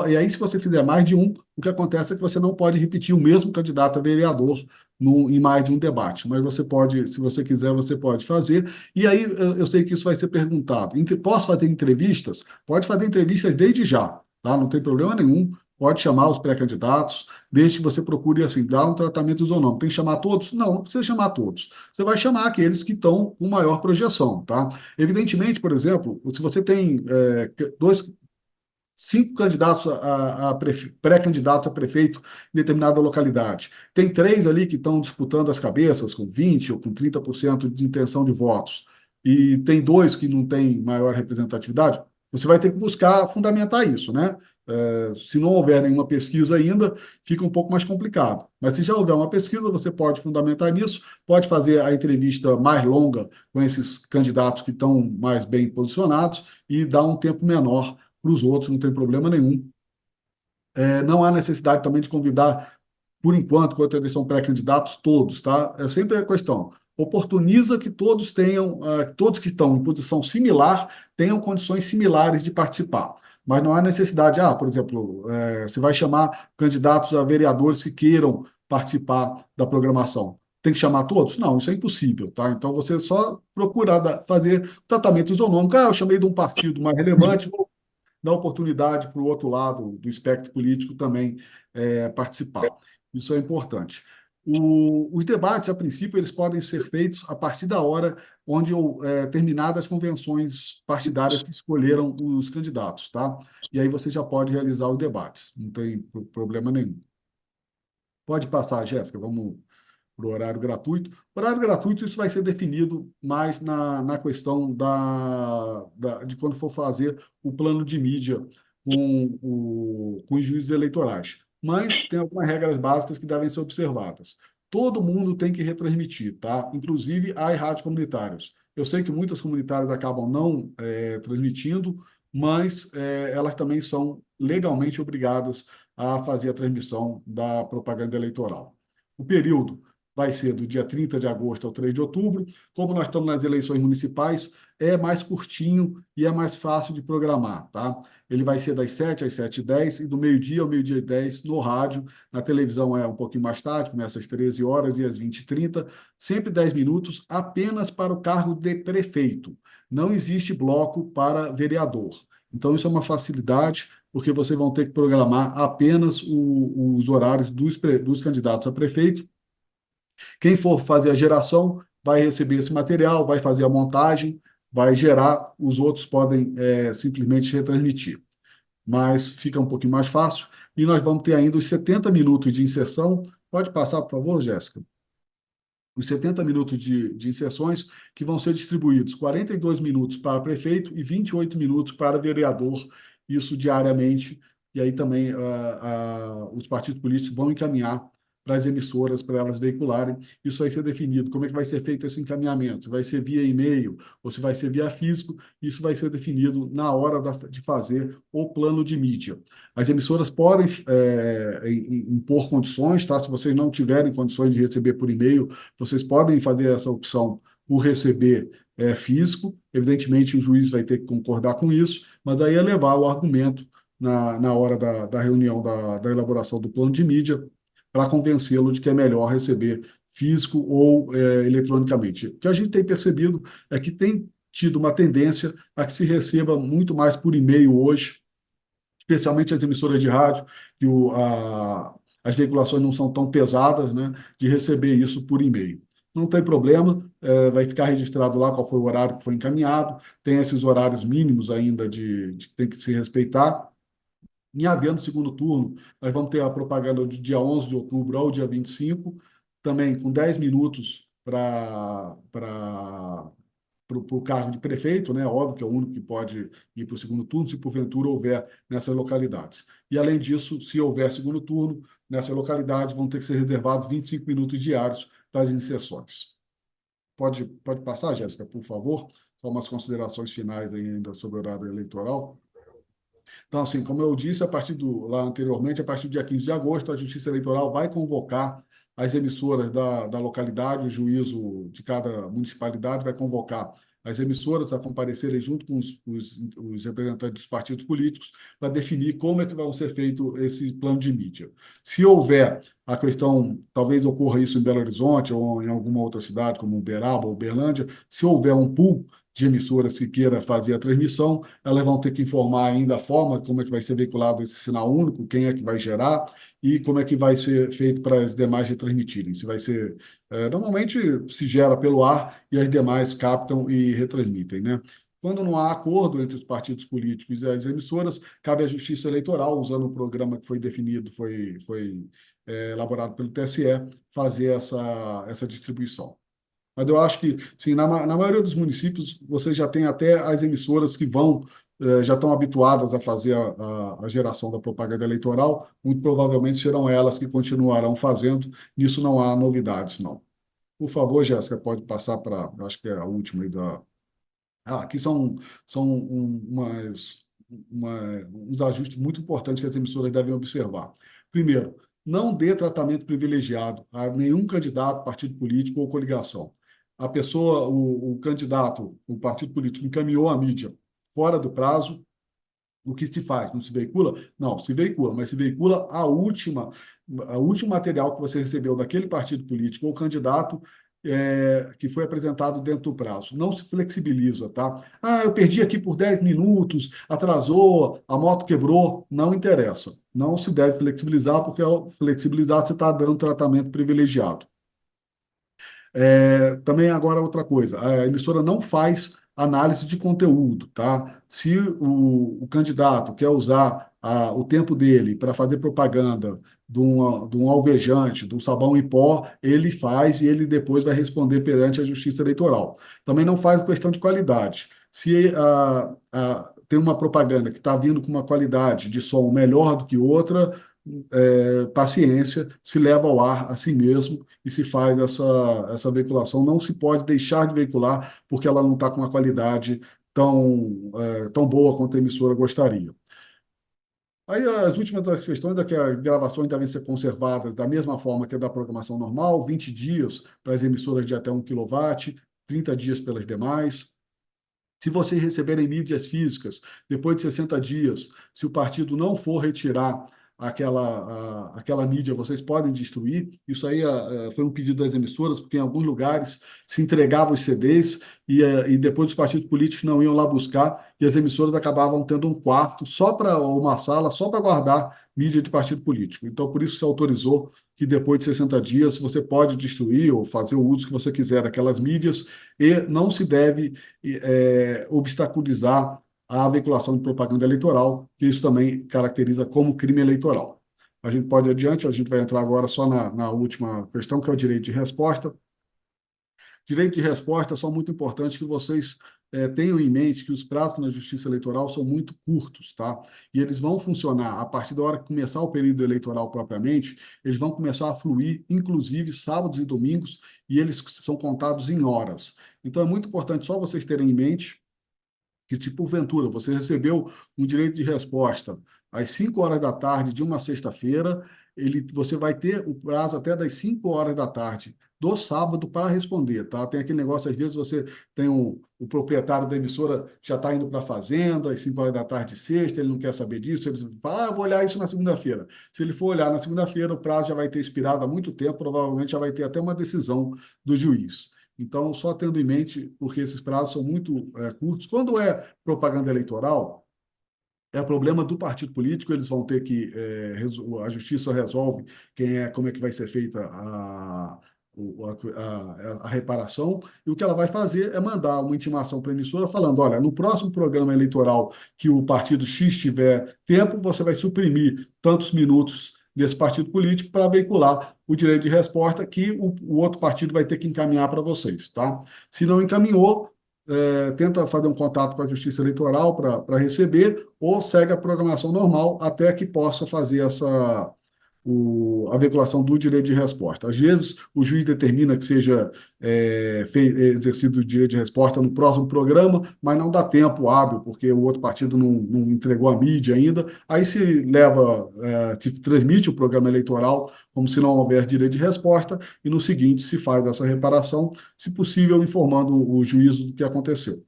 E aí, se você fizer mais de um, o que acontece é que você não pode repetir o mesmo candidato a vereador em mais de um debate. Mas você pode, se você quiser, você pode fazer. E aí, eu sei que isso vai ser perguntado. Posso fazer entrevistas? Pode fazer entrevistas desde já, tá? Não tem problema nenhum. Pode chamar os pré-candidatos, desde que você procure, assim, dar um tratamento isonômico. Tem que chamar todos? Não precisa chamar todos. Você vai chamar aqueles que estão com maior projeção, tá? Evidentemente, por exemplo, se você tem cinco candidatos pré-candidatos a prefeito em determinada localidade, tem três ali que estão disputando as cabeças com 20 ou com 30% de intenção de votos, e tem dois que não têm maior representatividade, você vai ter que buscar fundamentar isso, né? Se não houver nenhuma pesquisa ainda, fica um pouco mais complicado. Mas se já houver uma pesquisa, você pode fundamentar nisso, pode fazer a entrevista mais longa com esses candidatos que estão mais bem posicionados e dar um tempo menor para os outros, não tem problema nenhum. Não há necessidade também de convidar, por enquanto, quando eles são pré-candidatos, todos, tá? É sempre a questão. Oportuniza que todos tenham, todos que estão em posição similar, tenham condições similares de participar. Mas não há necessidade, por exemplo, você vai chamar candidatos a vereadores que queiram participar da programação. Tem que chamar todos? Não, isso é impossível, tá? Então você só procura fazer tratamento isonômico. Eu chamei de um partido mais relevante, vou dar oportunidade para o outro lado do espectro político também participar. Isso é importante. Os debates, a princípio, eles podem ser feitos a partir da hora onde terminadas as convenções partidárias que escolheram os candidatos, tá? E aí você já pode realizar os debates, não tem problema nenhum. Pode passar, Jéssica, vamos para o horário gratuito. Horário gratuito, isso vai ser definido mais na questão de quando for fazer o plano de mídia com os juízes eleitorais. Mas tem algumas regras básicas que devem ser observadas. Todo mundo tem que retransmitir, tá? Inclusive as rádios comunitárias. Eu sei que muitas comunitárias acabam não transmitindo, mas elas também são legalmente obrigadas a fazer a transmissão da propaganda eleitoral. O período vai ser do dia 30 de agosto ao 3 de outubro. Como nós estamos nas eleições municipais, é mais curtinho e é mais fácil de programar, tá? Ele vai ser das 7 às 7h10 e do meio-dia ao meio-dia e 10 no rádio. Na televisão é um pouquinho mais tarde, começa às 13 horas e às 20h30, sempre 10 minutos, apenas para o cargo de prefeito. Não existe bloco para vereador. Então, isso é uma facilidade, porque vocês vão ter que programar apenas os horários dos candidatos a prefeito. Quem for fazer a geração vai receber esse material, vai fazer a montagem, vai gerar, os outros podem simplesmente retransmitir. Mas fica um pouquinho mais fácil. E nós vamos ter ainda os 70 minutos de inserção. Pode passar, por favor, Jéssica? Os 70 minutos de inserções que vão ser distribuídos 42 minutos para prefeito e 28 minutos para vereador, isso diariamente. E aí também os partidos políticos vão encaminhar para as emissoras, para elas veicularem. Isso vai ser definido. Como é que vai ser feito esse encaminhamento? Vai ser via e-mail ou se vai ser via físico? Isso vai ser definido na hora de fazer o plano de mídia. As emissoras podem impor condições, tá? Se vocês não tiverem condições de receber por e-mail, vocês podem fazer essa opção por receber físico. Evidentemente, o juiz vai ter que concordar com isso, mas daí é levar o argumento na hora da reunião da elaboração do plano de mídia para convencê-lo de que é melhor receber físico ou eletronicamente. O que a gente tem percebido é que tem tido uma tendência a que se receba muito mais por e-mail hoje, especialmente as emissoras de rádio, que as veiculações não são tão pesadas, né, de receber isso por e-mail. Não tem problema, vai ficar registrado lá qual foi o horário que foi encaminhado, tem esses horários mínimos ainda de que tem que se respeitar. Em havendo segundo turno, nós vamos ter a propaganda de dia 11 de outubro ao dia 25, também com 10 minutos para o cargo de prefeito, né? Óbvio que é o único que pode ir para o segundo turno, se porventura houver nessas localidades. E, além disso, se houver segundo turno, nessas localidades vão ter que ser reservados 25 minutos diários para as inserções. Pode passar, Jéssica, por favor? Só umas considerações finais ainda sobre o horário eleitoral. Então, assim, como eu disse, lá anteriormente, a partir do dia 15 de agosto, a Justiça Eleitoral vai convocar as emissoras da localidade, o juízo de cada municipalidade vai convocar as emissoras a comparecerem junto com os representantes dos partidos políticos para definir como é que vai ser feito esse plano de mídia. Se houver a questão, talvez ocorra isso em Belo Horizonte ou em alguma outra cidade, como Uberaba ou Uberlândia, se houver um pool de emissoras que queira fazer a transmissão, elas vão ter que informar ainda a forma, como é que vai ser veiculado esse sinal único, quem é que vai gerar e como é que vai ser feito para as demais retransmitirem. Se vai ser, normalmente se gera pelo ar e as demais captam e retransmitem, né? Quando não há acordo entre os partidos políticos e as emissoras, cabe à Justiça Eleitoral, usando o programa que foi definido, foi elaborado pelo TSE, fazer essa distribuição. Mas eu acho que, sim, na maioria dos municípios, você já tem até as emissoras que já estão habituadas a fazer a geração da propaganda eleitoral, muito provavelmente serão elas que continuarão fazendo, nisso não há novidades, não. Por favor, Jéssica, pode passar para, acho que é a última aí da... aqui são uns ajustes muito importantes que as emissoras devem observar. Primeiro, não dê tratamento privilegiado a nenhum candidato, partido político ou coligação. A pessoa, o candidato, o partido político encaminhou a mídia fora do prazo, o que se faz? Não se veicula? Não, se veicula, mas se veicula o último material que você recebeu daquele partido político ou candidato que foi apresentado dentro do prazo. Não se flexibiliza, tá? Eu perdi aqui por 10 minutos, atrasou, a moto quebrou, não interessa. Não se deve flexibilizar, porque ao flexibilizar você está dando tratamento privilegiado. Também agora outra coisa, a emissora não faz análise de conteúdo, tá? Se o candidato quer usar o tempo dele para fazer propaganda de um alvejante, de um sabão em pó, ele faz e ele depois vai responder perante a Justiça Eleitoral. Também não faz questão de qualidade. Se tem uma propaganda que está vindo com uma qualidade de som melhor do que outra, paciência, se leva ao ar a si mesmo e se faz essa veiculação. Não se pode deixar de veicular porque ela não está com uma qualidade tão boa quanto a emissora gostaria. Aí as últimas questões é que as gravações devem ser conservadas da mesma forma que a da programação normal, 20 dias para as emissoras de até 1 kW, 30 dias pelas demais. Se vocês receberem mídias físicas, depois de 60 dias, se o partido não for retirar aquela mídia, vocês podem destruir. Isso aí foi um pedido das emissoras, porque em alguns lugares se entregavam os CDs e depois os partidos políticos não iam lá buscar e as emissoras acabavam tendo um quarto uma sala só para guardar mídia de partido político. Então, por isso se autorizou que depois de 60 dias você pode destruir ou fazer o uso que você quiser daquelas mídias e não se deve obstaculizar a veiculação de propaganda eleitoral, que isso também caracteriza como crime eleitoral. A gente pode ir adiante, a gente vai entrar agora só na última questão, que é o direito de resposta. Direito de resposta são muito importantes que vocês tenham em mente que os prazos na Justiça Eleitoral são muito curtos, tá? E eles vão funcionar a partir da hora que começar o período eleitoral propriamente, eles vão começar a fluir, inclusive sábados e domingos, e eles são contados em horas. Então é muito importante só vocês terem em mente que, tipo, porventura, você recebeu um direito de resposta às 5 horas da tarde de uma sexta-feira, você vai ter o prazo até das 5 horas da tarde do sábado para responder, tá? Tem aquele negócio, às vezes você tem o proprietário da emissora já está indo para a fazenda, às 5 horas da tarde de sexta, ele não quer saber disso, ele fala, vou olhar isso na segunda-feira. Se ele for olhar na segunda-feira, o prazo já vai ter expirado há muito tempo, provavelmente já vai ter até uma decisão do juiz. Então, só tendo em mente, porque esses prazos são muito curtos. Quando é propaganda eleitoral, é problema do partido político, eles vão ter que... a justiça resolve como é que vai ser feita a reparação, e o que ela vai fazer é mandar uma intimação para a emissora falando, olha, no próximo programa eleitoral que o partido X tiver tempo, você vai suprimir tantos minutos desse partido político para veicular o direito de resposta que o outro partido vai ter que encaminhar para vocês, tá? Se não encaminhou, tenta fazer um contato com a Justiça Eleitoral para receber ou segue a programação normal até que possa fazer a veiculação do direito de resposta. Às vezes, o juiz determina que seja exercido o direito de resposta no próximo programa, mas não dá tempo hábil, porque o outro partido não entregou a mídia ainda. Aí se transmite o programa eleitoral como se não houver direito de resposta, e no seguinte se faz essa reparação, se possível, informando o juízo do que aconteceu.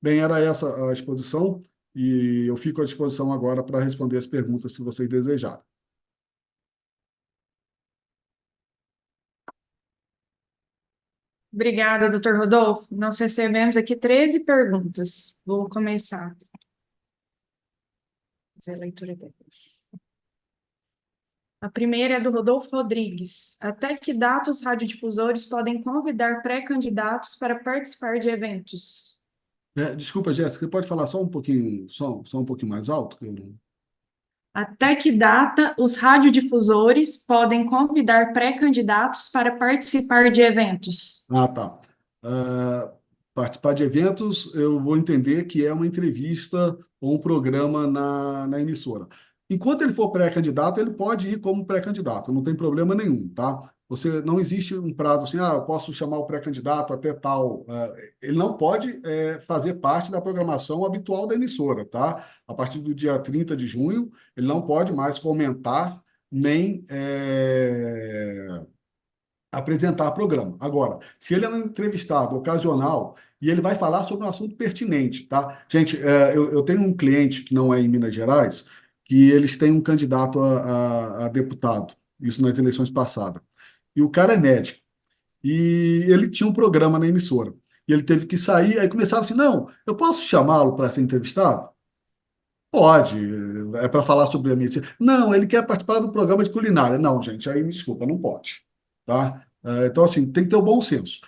Bem, era essa a exposição, e eu fico à disposição agora para responder as perguntas, se vocês desejarem. Obrigada, doutor Rodolfo. Nós recebemos aqui 13 perguntas. Vou começar. Vou fazer a leitura delas. A primeira é do Rodolfo Rodrigues. Até que data os radiodifusores podem convidar pré-candidatos para participar de eventos? Desculpa, Jéssica, você pode falar só um pouquinho, só um pouquinho mais alto? Até que data os radiodifusores podem convidar pré-candidatos para participar de eventos? Tá. Participar de eventos, eu vou entender que é uma entrevista ou um programa na emissora. Enquanto ele for pré-candidato, ele pode ir como pré-candidato, não tem problema nenhum, tá? Não existe um prazo assim, eu posso chamar o pré-candidato até tal. Ele não pode fazer parte da programação habitual da emissora, tá? A partir do dia 30 de junho, ele não pode mais comentar nem apresentar programa. Agora, se ele é um entrevistado ocasional e ele vai falar sobre um assunto pertinente, tá? Gente, eu tenho um cliente que não é em Minas Gerais, que eles têm um candidato a deputado, isso nas eleições passadas. E o cara é médico. E ele tinha um programa na emissora. E ele teve que sair, aí começaram assim, não, eu posso chamá-lo para ser entrevistado? Pode, é para falar sobre a medicina. Não, ele quer participar do programa de culinária. Não, gente, aí me desculpa, não pode. Tá? Então, assim, tem que ter o bom senso.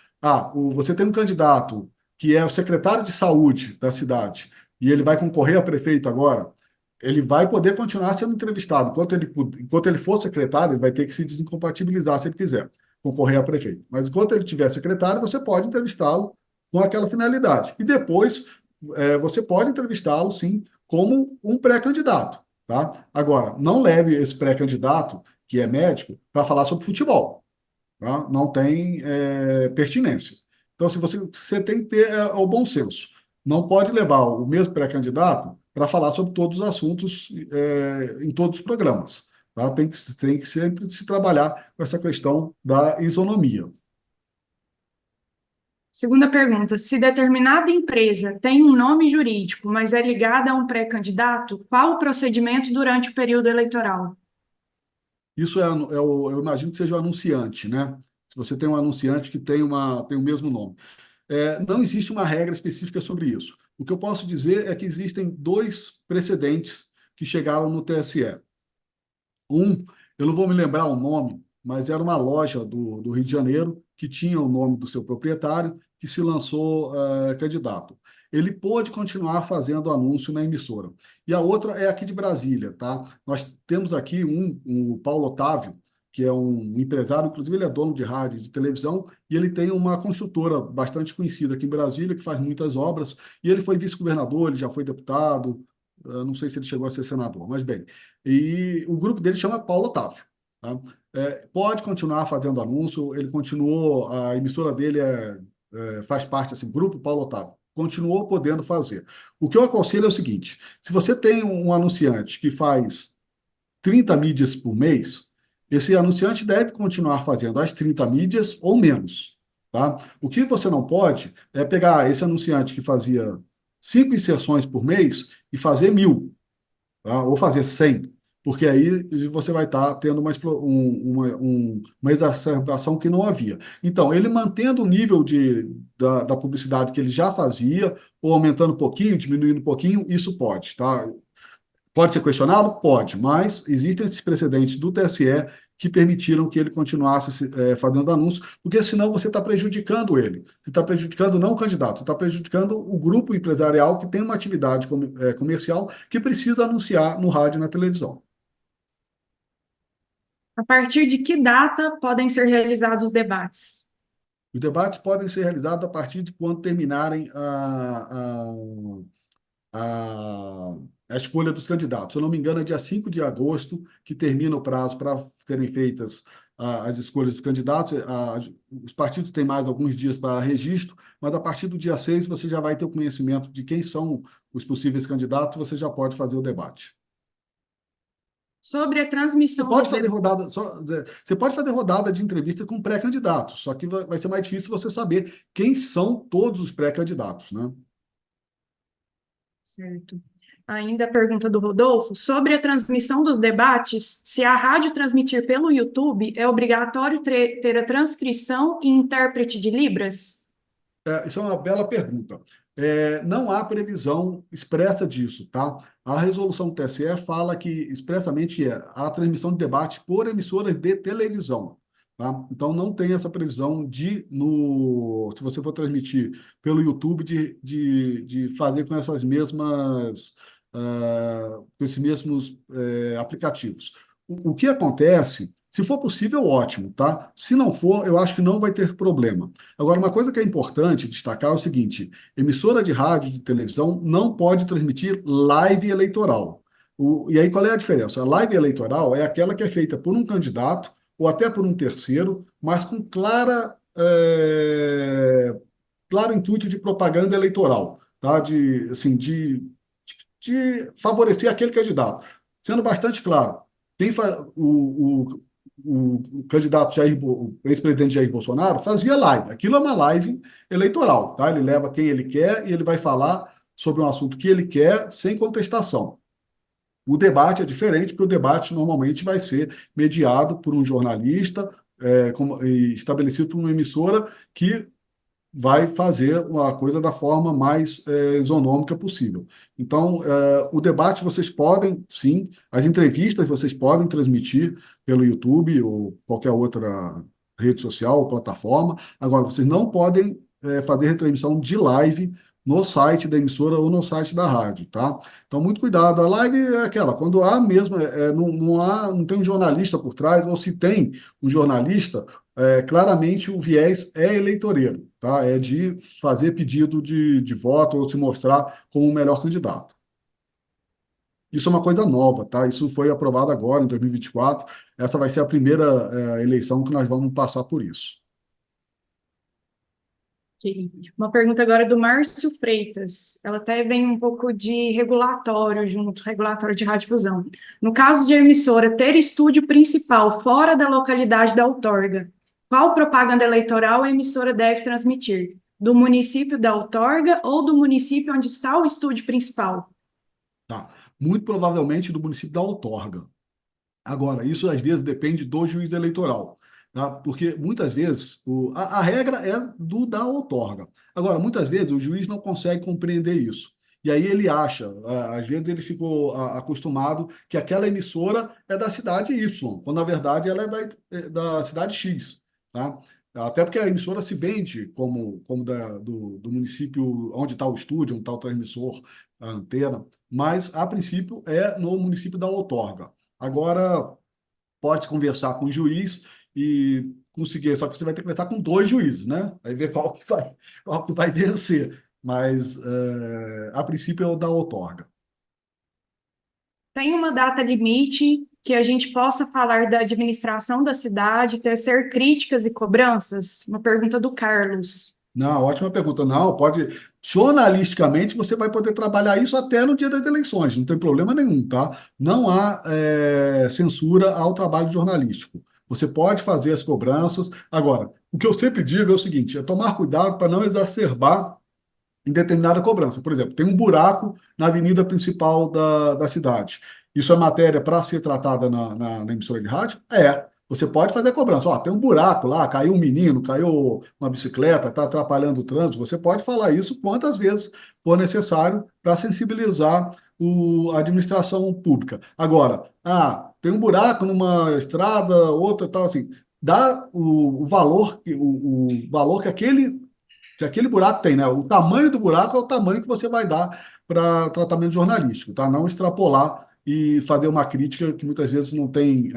Você tem um candidato que é o secretário de saúde da cidade e ele vai concorrer a prefeito agora, ele vai poder continuar sendo entrevistado. Enquanto ele for secretário, ele vai ter que se desincompatibilizar se ele quiser concorrer a prefeito. Mas enquanto ele tiver secretário, você pode entrevistá-lo com aquela finalidade. E depois, você pode entrevistá-lo, sim, como um pré-candidato. Tá? Agora, não leve esse pré-candidato, que é médico, para falar sobre futebol. Tá? Não tem pertinência. Então, se você tem que ter o bom senso. Não pode levar o mesmo pré-candidato para falar sobre todos os assuntos em todos os programas. Tá? Tem que sempre se trabalhar com essa questão da isonomia. Segunda pergunta: se determinada empresa tem um nome jurídico, mas é ligada a um pré-candidato, qual o procedimento durante o período eleitoral? Isso eu imagino que seja o anunciante, né? Se você tem um anunciante que tem o mesmo nome. Não existe uma regra específica sobre isso. O que eu posso dizer é que existem 2 precedentes que chegaram no TSE. Eu não vou me lembrar o nome, mas era uma loja do Rio de Janeiro que tinha o nome do seu proprietário, que se lançou candidato. Ele pôde continuar fazendo anúncio na emissora. E a outra é aqui de Brasília, tá? Nós temos aqui o Paulo Otávio, que é um empresário, inclusive ele é dono de rádio e de televisão, e ele tem uma construtora bastante conhecida aqui em Brasília, que faz muitas obras, e ele foi vice-governador, ele já foi deputado, não sei se ele chegou a ser senador, mas bem. E o grupo dele chama Paulo Otávio. Tá? Pode continuar fazendo anúncio, ele continuou, a emissora dele faz parte desse grupo, Paulo Otávio, continuou podendo fazer. O que eu aconselho é o seguinte: se você tem um anunciante que faz 30 mídias por mês, esse anunciante deve continuar fazendo as 30 mídias ou menos. Tá? O que você não pode é pegar esse anunciante que fazia 5 inserções por mês e fazer 1.000, tá? Ou fazer 100, porque aí você vai estar tendo uma exacerbação que não havia. Então, ele mantendo o nível da publicidade que ele já fazia, ou aumentando um pouquinho, diminuindo um pouquinho, isso pode, tá? Pode ser questionado? Pode, mas existem esses precedentes do TSE que permitiram que ele continuasse fazendo anúncios, porque senão você está prejudicando ele. Você está prejudicando não o candidato, você está prejudicando o grupo empresarial que tem uma atividade comercial que precisa anunciar no rádio e na televisão. A partir de que data podem ser realizados os debates? Os debates podem ser realizados a partir de quando terminarem a, a escolha dos candidatos. Se eu não me engano, é dia 5 de agosto que termina o prazo para serem feitas as escolhas dos candidatos. Os partidos têm mais alguns dias para registro, mas a partir do dia 6 você já vai ter o conhecimento de quem são os possíveis candidatos, você já pode fazer o debate. Sobre a Você transmissão pode dos fazer rodada, você pode fazer rodada de entrevista com pré-candidatos, só que vai ser mais difícil você saber quem são todos os pré-candidatos, né? Certo. Ainda a pergunta do Rodolfo, sobre a transmissão dos debates, se a rádio transmitir pelo YouTube, é obrigatório ter a transcrição e intérprete de Libras? Isso é uma bela pergunta. Não há previsão expressa disso, tá? A resolução do TSE fala que expressamente a transmissão de debate por emissoras de televisão, tá? Então não tem essa previsão se você for transmitir pelo YouTube, de fazer com essas com esses mesmos aplicativos. O que acontece, se for possível, ótimo, tá? Se não for, eu acho que não vai ter problema. Agora, uma coisa que é importante destacar é o seguinte: emissora de rádio e de televisão não pode transmitir live eleitoral. E aí, qual é a diferença? A live eleitoral é aquela que é feita por um candidato ou até por um terceiro, mas com claro intuito de propaganda eleitoral, tá? De favorecer aquele candidato. Sendo bastante claro, o candidato o ex-presidente Jair Bolsonaro fazia live. Aquilo é uma live eleitoral, tá? Ele leva quem ele quer e ele vai falar sobre um assunto que ele quer, sem contestação. O debate é diferente, porque o debate normalmente vai ser mediado por um jornalista, e estabelecido por uma emissora que vai fazer uma coisa da forma mais isonômica possível. Então, o debate vocês podem, sim, as entrevistas vocês podem transmitir pelo YouTube ou qualquer outra rede social ou plataforma. Agora, vocês não podem fazer retransmissão de live no site da emissora ou no site da rádio, tá? Então, muito cuidado. A live é aquela, quando há mesmo, não tem um jornalista por trás, ou se tem um jornalista, claramente o viés é eleitoreiro, tá? É de fazer pedido de voto ou se mostrar como o melhor candidato. Isso é uma coisa nova, tá? Isso foi aprovado agora, em 2024. Essa vai ser a primeira eleição que nós vamos passar por isso. Ok. Uma pergunta agora do Márcio Freitas. Ela até vem um pouco de regulatório junto, regulatório de radiodifusão. No caso de a emissora ter estúdio principal fora da localidade da outorga, qual propaganda eleitoral a emissora deve transmitir? Do município da outorga ou do município onde está o estúdio principal? Tá. Muito provavelmente do município da outorga. Agora, isso às vezes depende do juiz eleitoral, tá? Porque muitas vezes a regra é do da outorga. Agora, muitas vezes o juiz não consegue compreender isso. E aí ele acha, às vezes ele ficou acostumado que aquela emissora é da cidade Y, quando na verdade ela é da cidade X, tá? Até porque a emissora se vende como do município onde está o estúdio, onde está o transmissor, a antena, mas a princípio é no município da outorga. Agora, pode conversar com o juiz e conseguir, só que você vai ter que conversar com dois juízes, né? Aí ver qual que vai vencer. Mas, a princípio, é o da outorga. Tem uma data limite que a gente possa falar da administração da cidade, tecer críticas e cobranças? Uma pergunta do Carlos. Não, ótima pergunta. Não, pode. Jornalisticamente, você vai poder trabalhar isso até no dia das eleições, não tem problema nenhum, tá? Não há censura ao trabalho jornalístico. Você pode fazer as cobranças. Agora, o que eu sempre digo é o seguinte: é tomar cuidado para não exacerbar em determinada cobrança. Por exemplo, tem um buraco na avenida principal da cidade. Isso é matéria para ser tratada na emissora de rádio? É. Você pode fazer a cobrança. Ó, tem um buraco lá, caiu um menino, caiu uma bicicleta, está atrapalhando o trânsito. Você pode falar isso quantas vezes for necessário para sensibilizar a administração pública. Agora, tem um buraco numa estrada, outra tal, assim, dá o valor, o valor que aquele buraco tem, né? O tamanho do buraco é o tamanho que você vai dar para tratamento jornalístico, tá? Não extrapolar e fazer uma crítica que muitas vezes não tem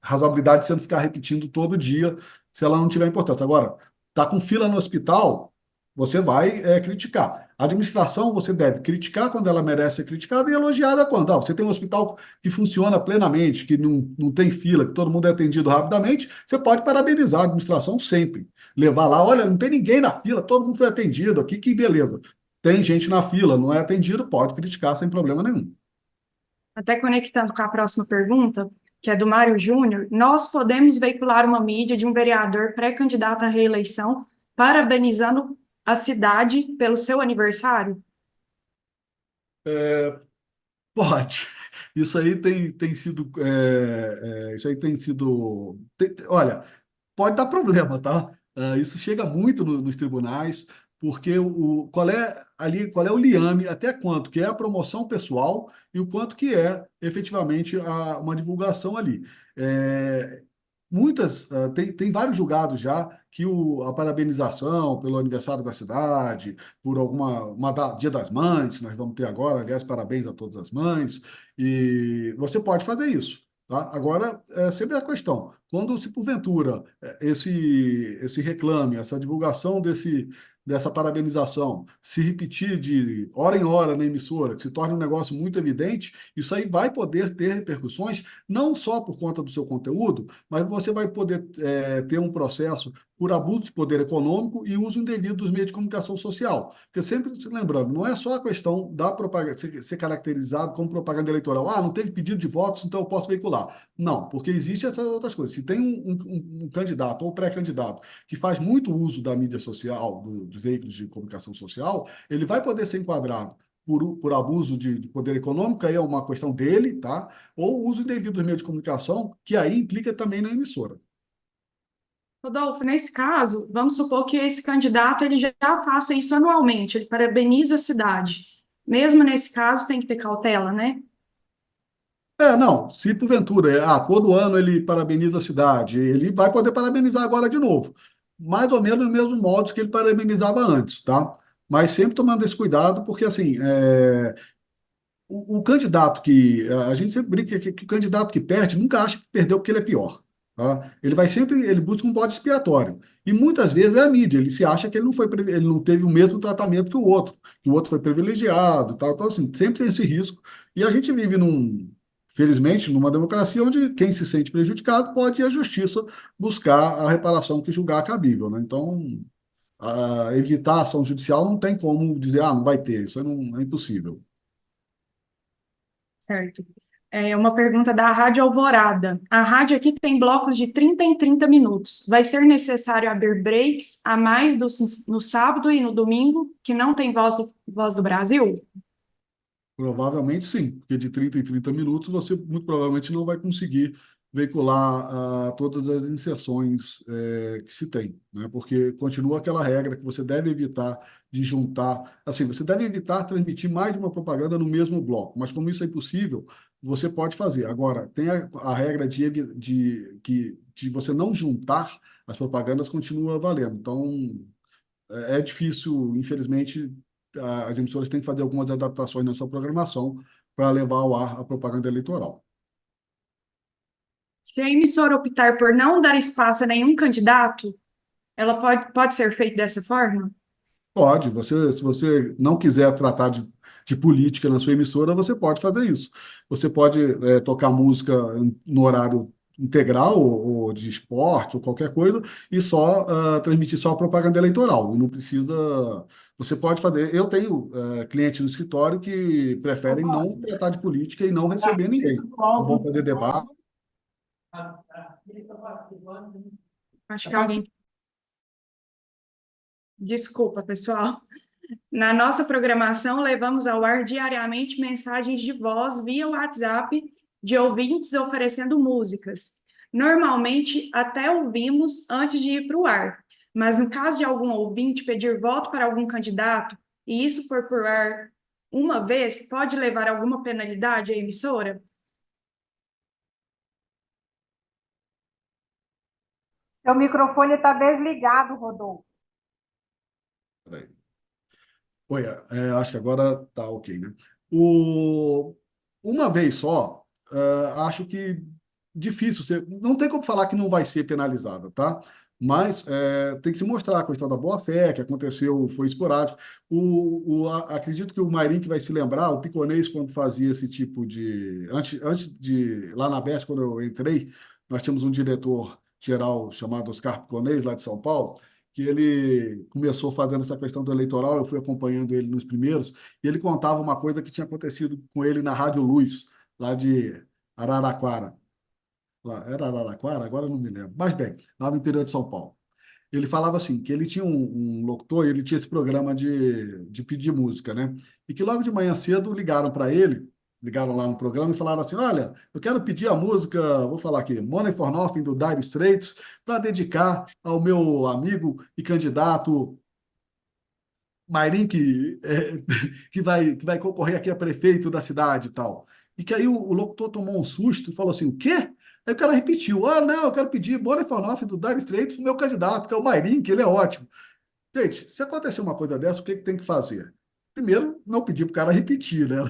razoabilidade de você não ficar repetindo todo dia se ela não tiver importância. Agora, tá com fila no hospital, você vai criticar. A administração você deve criticar quando ela merece ser criticada e elogiada quando. Você tem um hospital que funciona plenamente, que não tem fila, que todo mundo é atendido rapidamente, você pode parabenizar a administração sempre. Levar lá, olha, não tem ninguém na fila, todo mundo foi atendido aqui, que beleza. Tem gente na fila, não é atendido, pode criticar sem problema nenhum. Até conectando com a próxima pergunta, que é do Mário Júnior, nós podemos veicular uma mídia de um vereador pré-candidato à reeleição parabenizando a cidade pelo seu aniversário? Pode. Isso aí tem sido. Isso aí tem sido. Olha, pode dar problema, tá? Isso chega muito nos tribunais, porque qual é o liame, até quanto que é a promoção pessoal e o quanto que é efetivamente uma divulgação ali. É, tem vários julgados já que a parabenização pelo aniversário da cidade, por Dia das Mães, que nós vamos ter agora, aliás, parabéns a todas as mães, e você pode fazer isso. Tá? Agora, é sempre a questão, quando se porventura esse reclame, essa divulgação dessa parabenização se repetir de hora em hora na emissora, que se torne um negócio muito evidente, isso aí vai poder ter repercussões, não só por conta do seu conteúdo, mas você vai poder ter um processo por abuso de poder econômico e uso indevido dos meios de comunicação social. Porque sempre se lembrando, não é só a questão da propaganda ser caracterizado como propaganda eleitoral. Não teve pedido de votos, então eu posso veicular. Não, porque existem essas outras coisas. Se tem um candidato ou pré-candidato que faz muito uso da mídia social, dos veículos de comunicação social, ele vai poder ser enquadrado por abuso de poder econômico, aí é uma questão dele, tá? Ou uso indevido dos meios de comunicação, que aí implica também na emissora. Rodolfo, nesse caso, vamos supor que esse candidato ele já faça isso anualmente, ele parabeniza a cidade. Mesmo nesse caso, tem que ter cautela, né? Não, se porventura, todo ano ele parabeniza a cidade, ele vai poder parabenizar agora de novo, mais ou menos no mesmo modo que ele parabenizava antes, tá? Mas sempre tomando esse cuidado, porque assim, o candidato a gente sempre brinca que o candidato que perde nunca acha que perdeu porque ele é pior, tá? Ele busca um bode expiatório. E muitas vezes é a mídia, ele se acha que ele não teve o mesmo tratamento que o outro foi privilegiado, e tal. Então, assim, sempre tem esse risco. E a gente vive felizmente, numa democracia onde quem se sente prejudicado pode ir à justiça buscar a reparação que julgar cabível, né? Então, evitar a ação judicial não tem como dizer, não vai ter, isso aí não é impossível. Certo. É uma pergunta da Rádio Alvorada. A rádio aqui tem blocos de 30 em 30 minutos. Vai ser necessário abrir breaks a mais no sábado e no domingo, que não tem Voz do Brasil? Provavelmente sim, porque de 30 em 30 minutos você muito provavelmente não vai conseguir veicular todas as inserções que se tem, né? Porque continua aquela regra que você deve evitar de juntar, assim, você deve evitar transmitir mais de uma propaganda no mesmo bloco, mas como isso é impossível, você pode fazer. Agora, tem a regra de você não juntar as propagandas continua valendo. Então, é difícil, infelizmente, as emissoras têm que fazer algumas adaptações na sua programação para levar ao ar a propaganda eleitoral. Se a emissora optar por não dar espaço a nenhum candidato, ela pode ser feita dessa forma? Pode, se você não quiser tratar de política na sua emissora, você pode fazer isso. Você pode tocar música no horário integral ou de esporte ou qualquer coisa e só transmitir só a propaganda eleitoral. Não precisa. Você pode fazer. Eu tenho clientes no escritório que preferem não tratar de política e não receber ninguém. Não vão fazer debate. Acho que alguém. Desculpa, pessoal. Na nossa programação, levamos ao ar diariamente mensagens de voz via WhatsApp de ouvintes oferecendo músicas. Normalmente, até ouvimos antes de ir para o ar, mas no caso de algum ouvinte pedir voto para algum candidato e isso for por ar uma vez, pode levar alguma penalidade à emissora? Seu microfone está desligado, Rodolfo. Peraí. Oi, acho que agora tá ok, né? Uma vez só, acho que difícil não tem como falar que não vai ser penalizada, tá? Mas tem que se mostrar a questão da boa-fé, que aconteceu, foi esporádico. Acredito que o Mayrink vai se lembrar, o Piconês, quando fazia esse tipo de... Antes de... Lá na BEST, quando eu entrei, nós tínhamos um diretor-geral chamado Oscar Piconês, lá de São Paulo, que ele começou fazendo essa questão do eleitoral, eu fui acompanhando ele nos primeiros, e ele contava uma coisa que tinha acontecido com ele na Rádio Luz, lá de Araraquara. Lá, era Araraquara? Agora eu não me lembro. Mas bem, lá no interior de São Paulo. Ele falava assim, que ele tinha um locutor, e ele tinha esse programa de pedir música, né? E que logo de manhã cedo ligaram para ele, ligaram lá no programa e falaram assim, olha, eu quero pedir a música, vou falar aqui, Money for Nothing, do Dire Straits, para dedicar ao meu amigo e candidato Mayrink, que vai concorrer aqui a prefeito da cidade e tal. E que aí o locutor tomou um susto e falou assim, o quê? Aí o cara repetiu, não, eu quero pedir Bonnie Fanoff do Dire Straits pro meu candidato, que é o Mayrink, ele é ótimo. Gente, se acontecer uma coisa dessa, o que tem que fazer? Primeiro, não pedir para o cara repetir, né?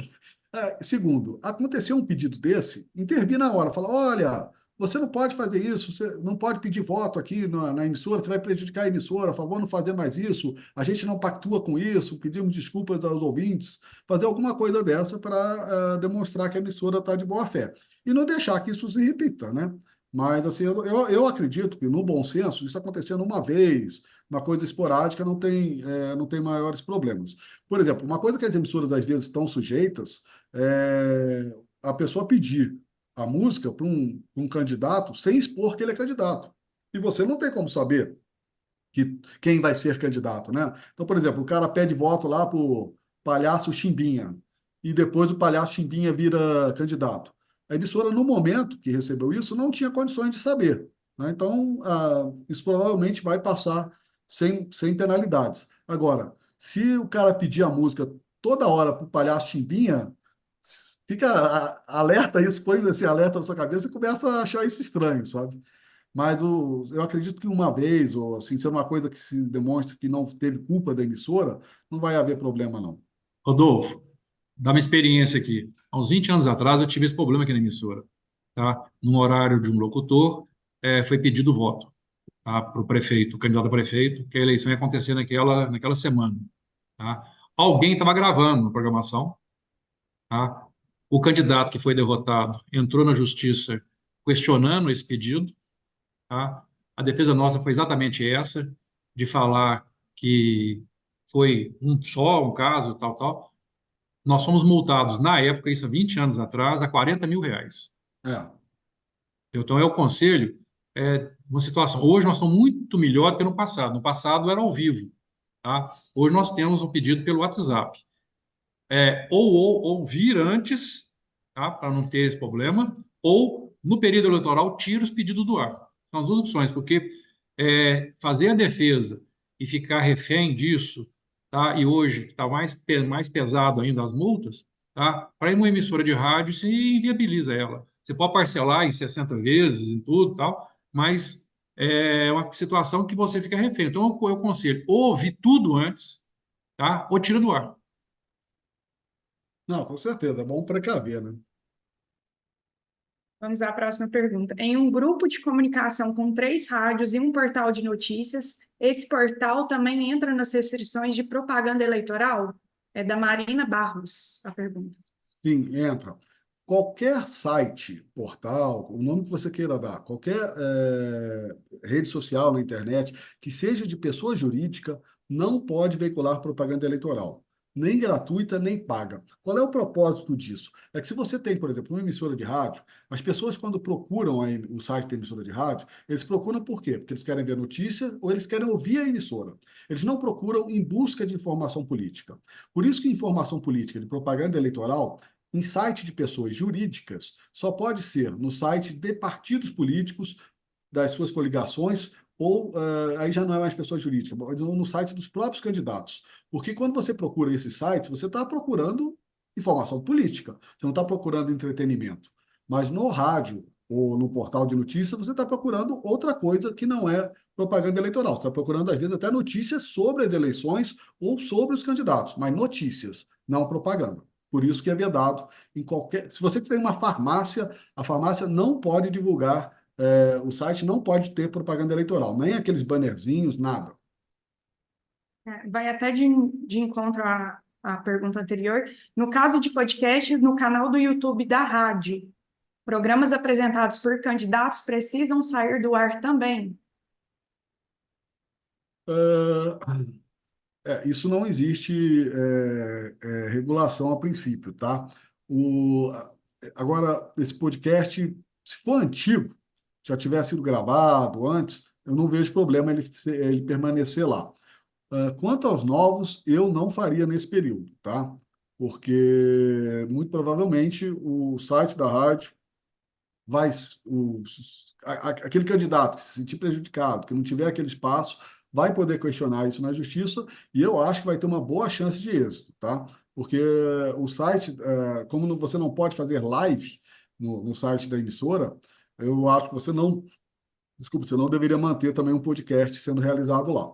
Segundo, aconteceu um pedido desse, intervir na hora, falar, olha, você não pode fazer isso, você não pode pedir voto aqui na emissora, você vai prejudicar a emissora, a favor, não fazer mais isso, a gente não pactua com isso, pedimos desculpas aos ouvintes, fazer alguma coisa dessa para demonstrar que a emissora está de boa fé. E não deixar que isso se repita, né? Mas, assim, eu acredito que, no bom senso, isso acontecendo uma vez, uma coisa esporádica, não tem maiores problemas. Por exemplo, uma coisa que as emissoras, às vezes, estão sujeitas é a pessoa pedir a música para um candidato sem expor que ele é candidato. E você não tem como saber quem vai ser candidato, né? Então, por exemplo, o cara pede voto lá para o Palhaço Chimbinha, e depois o Palhaço Chimbinha vira candidato. A emissora, no momento que recebeu isso, não tinha condições de saber, né? Então, isso provavelmente vai passar sem penalidades. Agora, se o cara pedir a música toda hora para o Palhaço Chimbinha, fica alerta isso, põe esse alerta na sua cabeça e começa a achar isso estranho, sabe? Mas eu acredito que uma vez, ou assim, ser uma coisa que se demonstre que não teve culpa da emissora, não vai haver problema, não. Rodolfo, dá uma experiência aqui. Há uns 20 anos atrás, eu tive esse problema aqui na emissora. Tá? Num horário de um locutor, foi pedido voto, tá? Para o prefeito, o candidato a prefeito, que a eleição ia acontecer naquela semana. Tá? Alguém estava gravando a programação. Tá? O candidato que foi derrotado entrou na justiça questionando esse pedido. Tá? A defesa nossa foi exatamente essa, de falar que foi um caso, tal, tal. Nós fomos multados, na época, isso há 20 anos atrás, a R$ 40 mil. Então, eu aconselho uma situação. Hoje nós estamos muito melhor do que no passado. No passado era ao vivo. Tá? Hoje nós temos um pedido pelo WhatsApp. Ou vir antes, tá? Para não ter esse problema, ou no período eleitoral tira os pedidos do ar. São as duas opções, porque fazer a defesa e ficar refém disso, tá? E hoje está mais pesado ainda as multas, tá? Para uma emissora de rádio, se inviabiliza ela. Você pode parcelar em 60 vezes e tudo, tal, mas é uma situação que você fica refém. Então, eu aconselho, ouve tudo antes, tá? Ou tira do ar. Não, com certeza, é bom precaver, né? Vamos à próxima pergunta. Em um grupo de comunicação com 3 rádios e um portal de notícias, esse portal também entra nas restrições de propaganda eleitoral? É da Marina Barros, a pergunta. Sim, entra. Qualquer site, portal, o nome que você queira dar, qualquer rede social na internet, que seja de pessoa jurídica, não pode veicular propaganda eleitoral. Nem gratuita, nem paga. Qual é o propósito disso? É que se você tem, por exemplo, uma emissora de rádio, as pessoas, quando procuram o site da emissora de rádio, eles procuram por quê? Porque eles querem ver notícia ou eles querem ouvir a emissora. Eles não procuram em busca de informação política. Por isso que informação política de propaganda eleitoral, em site de pessoas jurídicas, só pode ser no site de partidos políticos, das suas coligações, ou aí já não é mais pessoa jurídica, mas no site dos próprios candidatos. Porque quando você procura esses sites, você está procurando informação política, você não está procurando entretenimento. Mas no rádio ou no portal de notícias, você está procurando outra coisa que não é propaganda eleitoral. Você está procurando, às vezes, até notícias sobre as eleições ou sobre os candidatos, mas notícias, não propaganda. Por isso que é vedado em qualquer... Se você tem uma farmácia, a farmácia não pode divulgar o site não pode ter propaganda eleitoral, nem aqueles bannerzinhos, nada. Vai até de encontro à pergunta anterior. No caso de podcasts, no canal do YouTube da rádio, programas apresentados por candidatos precisam sair do ar também? Isso não existe regulação a princípio, tá? O, Agora, esse podcast, se for antigo, já tiver sido gravado antes, eu não vejo problema ele permanecer lá. Quanto aos novos, eu não faria nesse período, tá? Porque, muito provavelmente, o site da rádio vai, aquele candidato que se sentir prejudicado, que não tiver aquele espaço, vai poder questionar isso na justiça e eu acho que vai ter uma boa chance de êxito, tá? Porque o site, como você não pode fazer live no site da emissora, eu acho que você não deveria manter também um podcast sendo realizado lá.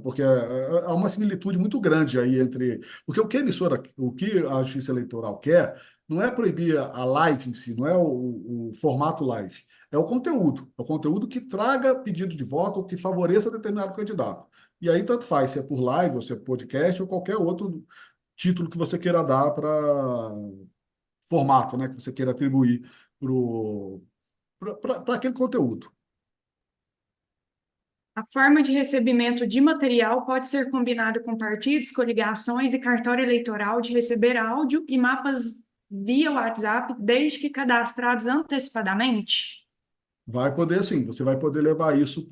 Porque há uma similitude muito grande aí entre. Porque o que a Justiça Eleitoral quer não é proibir a live em si, não é o formato live, é o conteúdo. É o conteúdo que traga pedido de voto ou que favoreça determinado candidato. E aí, tanto faz se é por live, ou se é podcast, ou qualquer outro título que você queira dar para formato, né, que você queira atribuir para aquele conteúdo. A forma de recebimento de material pode ser combinada com partidos, coligações e cartório eleitoral de receber áudio e mapas via WhatsApp, desde que cadastrados antecipadamente? Vai poder sim, você vai poder levar isso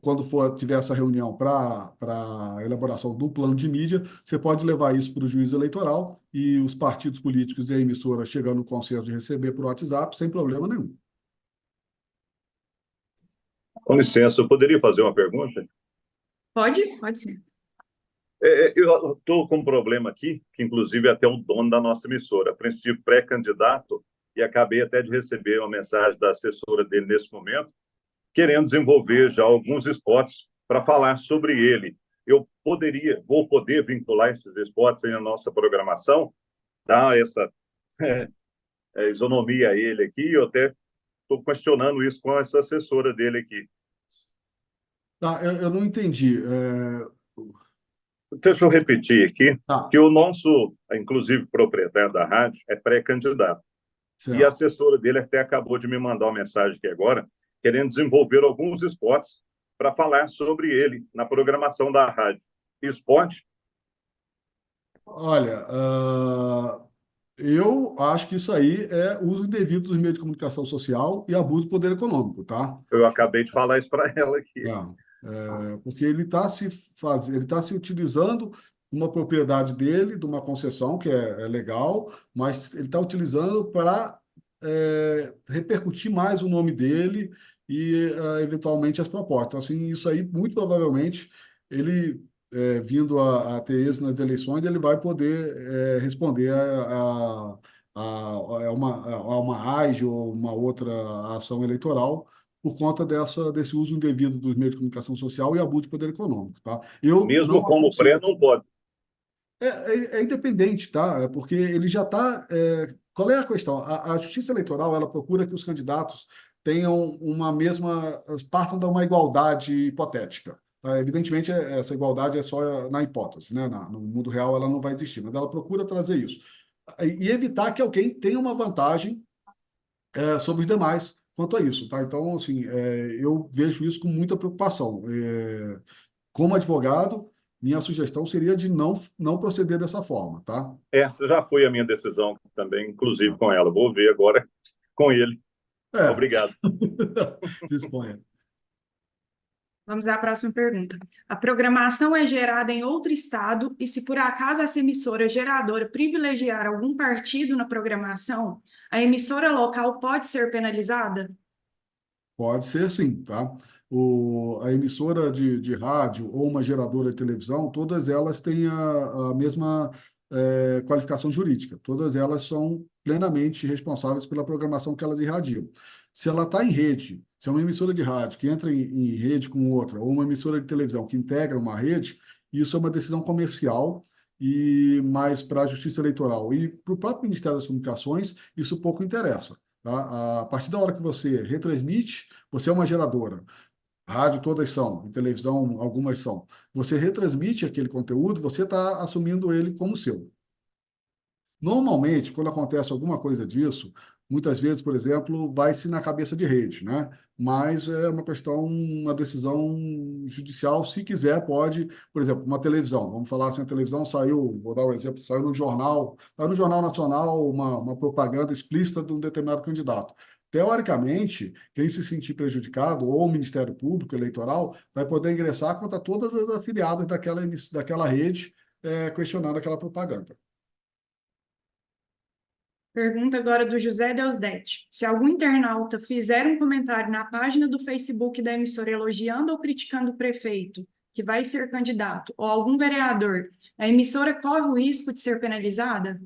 quando tiver essa reunião para a elaboração do plano de mídia, você pode levar isso para o juiz eleitoral e os partidos políticos e a emissora chegando no consenso de receber por WhatsApp sem problema nenhum. Com licença, eu poderia fazer uma pergunta? Pode ser. Eu estou com um problema aqui, que inclusive é até o dono da nossa emissora, a princípio pré-candidato, e acabei até de receber uma mensagem da assessora dele nesse momento, querendo desenvolver já alguns spots para falar sobre ele. Vou poder vincular esses spots aí na nossa programação, dar essa isonomia a ele aqui, eu até estou questionando isso com essa assessora dele aqui. Tá, eu não entendi. Deixa eu repetir aqui, Tá. que o nosso, inclusive, proprietário da rádio é pré-candidato. Certo. E a assessora dele até acabou de me mandar uma mensagem aqui agora, querendo desenvolver alguns spots para falar sobre ele na programação da rádio. Isso pode? Olha, eu acho que isso aí é uso indevido dos meios de comunicação social e abuso do poder econômico, tá? Eu acabei de falar isso para ela aqui. Porque ele está se utilizando de uma propriedade dele, de uma concessão que é legal, mas ele está utilizando para repercutir mais o nome dele e, eventualmente, as propostas. Então, assim, isso aí, muito provavelmente, ele, vindo a ter êxito nas eleições, ele vai poder responder a uma AGE ou uma outra ação eleitoral por conta desse uso indevido dos meios de comunicação social e abuso de poder econômico, tá? Mesmo como pré, não pode. É independente, tá? Porque ele já está... qual é a questão? A Justiça Eleitoral, ela procura que os candidatos tenham partam de uma igualdade hipotética. Tá? Evidentemente, essa igualdade é só na hipótese, né? No mundo real ela não vai existir, mas ela procura trazer isso. E evitar que alguém tenha uma vantagem sobre os demais quanto a isso, tá? Então, assim, eu vejo isso com muita preocupação. Como advogado, minha sugestão seria de não proceder dessa forma, tá? Essa já foi a minha decisão também, inclusive com ela. Vou ver agora com ele. Obrigado. Disponha. Vamos à próxima pergunta. A programação é gerada em outro estado e, se por acaso essa emissora geradora privilegiar algum partido na programação, a emissora local pode ser penalizada? Pode ser sim, tá? A emissora de rádio ou uma geradora de televisão, todas elas têm a mesma qualificação jurídica. Todas elas são plenamente responsáveis pela programação que elas irradiam. Se ela está em rede, se é uma emissora de rádio que entra em rede com outra, ou uma emissora de televisão que integra uma rede, isso é uma decisão comercial, mas para a Justiça Eleitoral e para o próprio Ministério das Comunicações, isso pouco interessa. tá? A partir da hora que você retransmite, você é uma geradora. Rádio todas são, e televisão algumas são. Você retransmite aquele conteúdo, você está assumindo ele como seu. Normalmente, quando acontece alguma coisa disso, muitas vezes, por exemplo, vai-se na cabeça de rede, né? Mas é uma questão, uma decisão judicial, se quiser, pode, por exemplo, uma televisão, vamos falar assim, a televisão saiu, vou dar um exemplo, saiu no Jornal Nacional uma propaganda explícita de um determinado candidato. Teoricamente, quem se sentir prejudicado, ou o Ministério Público Eleitoral, vai poder ingressar contra todas as afiliadas daquela rede, questionando aquela propaganda. Pergunta agora do José Deusdete. Se algum internauta fizer um comentário na página do Facebook da emissora elogiando ou criticando o prefeito, que vai ser candidato, ou algum vereador, a emissora corre o risco de ser penalizada?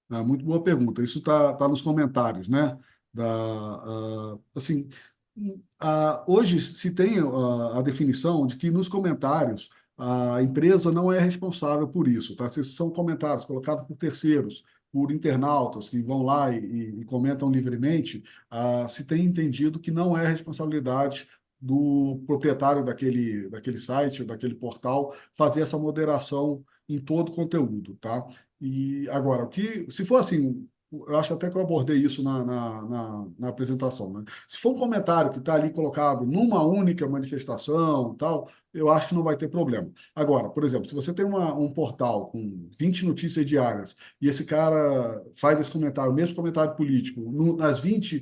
Muito boa pergunta. Isso tá nos comentários, né? Assim, hoje se tem a definição de que nos comentários a empresa não é responsável por isso, tá? Se são comentários colocados por terceiros, por internautas que vão lá e comentam livremente, se tem entendido que não é responsabilidade do proprietário daquele site ou daquele portal fazer essa moderação em todo o conteúdo, tá? E agora, se for assim, eu acho até que eu abordei isso na apresentação, né? Se for um comentário que está ali colocado numa única manifestação, tal, eu acho que não vai ter problema. Agora, por exemplo, se você tem um portal com 20 notícias diárias e esse cara faz esse comentário, o mesmo comentário político, nas 20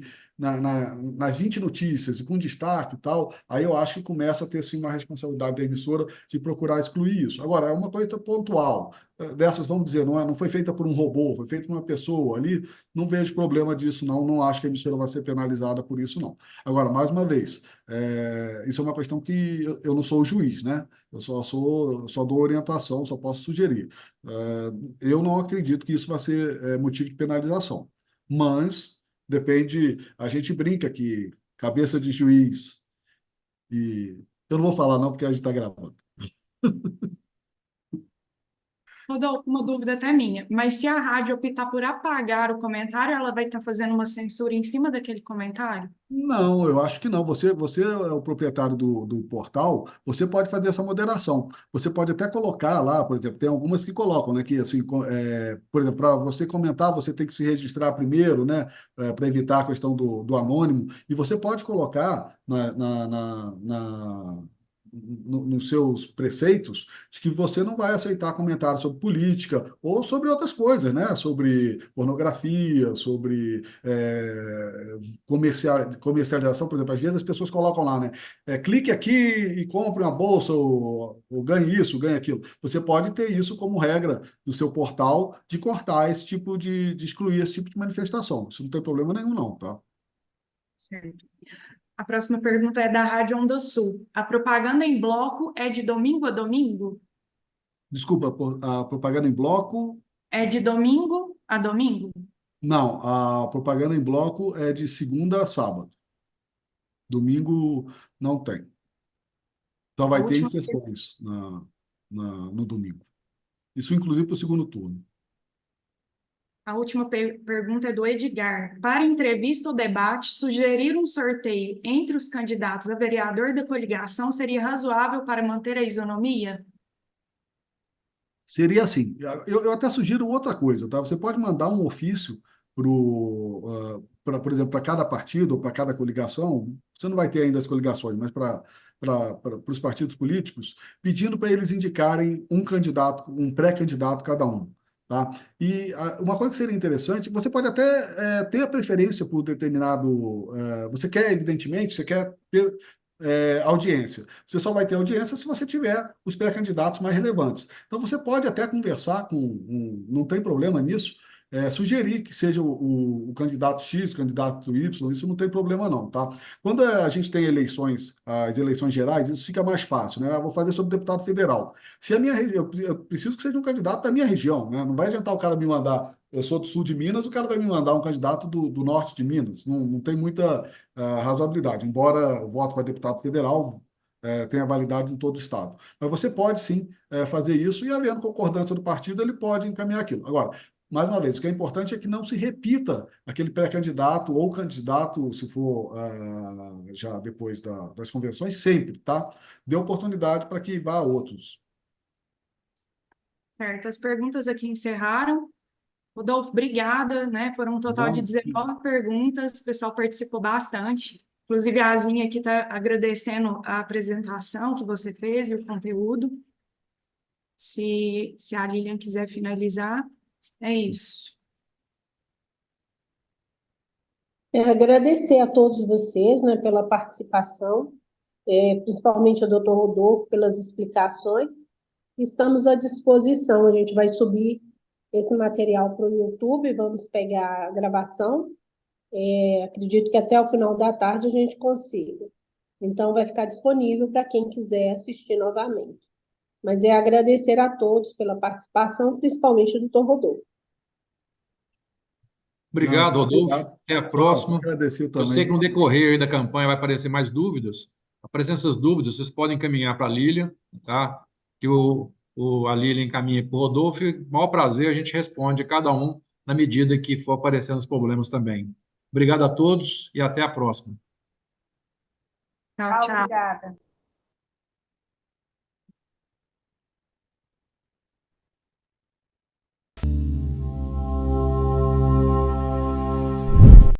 notícias e com destaque e tal, aí eu acho que começa a ter sim uma responsabilidade da emissora de procurar excluir isso. Agora, é uma coisa pontual. Dessas, vamos dizer, não foi feita por um robô, foi feita por uma pessoa ali, não vejo problema disso, não acho que a emissora vai ser penalizada por isso, não. Agora, mais uma vez, isso é uma questão que eu não sou o juiz, né? Eu só dou orientação, só posso sugerir. Eu não acredito que isso vai ser motivo de penalização, mas depende, a gente brinca que cabeça de juiz e eu não vou falar não porque a gente está gravando. Rodolfo, uma dúvida até minha, mas se a rádio optar por apagar o comentário, ela vai estar fazendo uma censura em cima daquele comentário? Não, eu acho que não. Você é o proprietário do portal, você pode fazer essa moderação. Você pode até colocar lá, por exemplo, tem algumas que colocam, né? Que assim, por exemplo, para você comentar, você tem que se registrar primeiro, né? Para evitar a questão do anônimo. E você pode colocar nos seus preceitos de que você não vai aceitar comentários sobre política ou sobre outras coisas, né? Sobre pornografia, sobre comercialização, por exemplo, às vezes as pessoas colocam lá, né? Clique aqui e compre uma bolsa ou ganhe isso, ganhe aquilo. Você pode ter isso como regra do seu portal de cortar esse tipo de excluir esse tipo de manifestação. Isso não tem problema nenhum, não, tá? Certo. A próxima pergunta é da Rádio Onda Sul. A propaganda em bloco é de domingo a domingo? Desculpa, a propaganda em bloco? É de domingo a domingo? Não, a propaganda em bloco é de segunda a sábado. Domingo não tem. Só vai ter exceções no domingo. Isso inclusive para o segundo turno. A última pergunta é do Edgar. Para entrevista ou debate, sugerir um sorteio entre os candidatos a vereador da coligação seria razoável para manter a isonomia? Seria assim. Eu até sugiro outra coisa, tá? Você pode mandar um ofício por exemplo, para cada partido ou para cada coligação. Você não vai ter ainda as coligações, mas para os partidos políticos, pedindo para eles indicarem um candidato, um pré-candidato cada um. Tá? E uma coisa que seria interessante, você pode até ter a preferência por determinado. Você quer, evidentemente, você quer ter audiência. Você só vai ter audiência se você tiver os pré-candidatos mais relevantes. Então, você pode até conversar não tem problema nisso, sugerir que seja o candidato X, o candidato Y, isso não tem problema não, tá? Quando a gente tem as eleições gerais, isso fica mais fácil, né? Eu vou fazer sobre deputado federal. Se a minha região, eu preciso que seja um candidato da minha região, né? Não vai adiantar o cara me mandar, eu sou do sul de Minas, o cara vai me mandar um candidato do norte de Minas. Não tem muita razoabilidade, embora o voto para deputado federal tenha validade em todo o estado. Mas você pode sim fazer isso e, havendo concordância do partido, ele pode encaminhar aquilo. Agora, mais uma vez, o que é importante é que não se repita aquele pré-candidato ou candidato, se for já depois das convenções, sempre, tá? Dê oportunidade para que vá a outros. Certo, as perguntas aqui encerraram. Rodolfo, obrigada, né? Foram um total de 19 perguntas, o pessoal participou bastante. Inclusive, a Azinha aqui está agradecendo a apresentação que você fez e o conteúdo. Se a Lilian quiser finalizar, é isso. Agradecer a todos vocês, né, pela participação, principalmente ao doutor Rodolfo, pelas explicações. Estamos à disposição, a gente vai subir esse material para o YouTube, vamos pegar a gravação. Acredito que até o final da tarde a gente consiga. Então, vai ficar disponível para quem quiser assistir novamente. Mas agradecer a todos pela participação, principalmente do doutor Rodolfo. Obrigado, Rodolfo. Obrigado. Até a próxima. Agradecer Eu sei também. que no decorrer aí da campanha vai aparecer mais dúvidas. Aparecendo essas dúvidas, vocês podem encaminhar para a Lilian, tá? Que a Lilian encaminha para o Rodolfo. E, com o maior prazer, a gente responde a cada um na medida que for aparecendo os problemas também. Obrigado a todos e até a próxima. Tchau, tchau. Obrigada.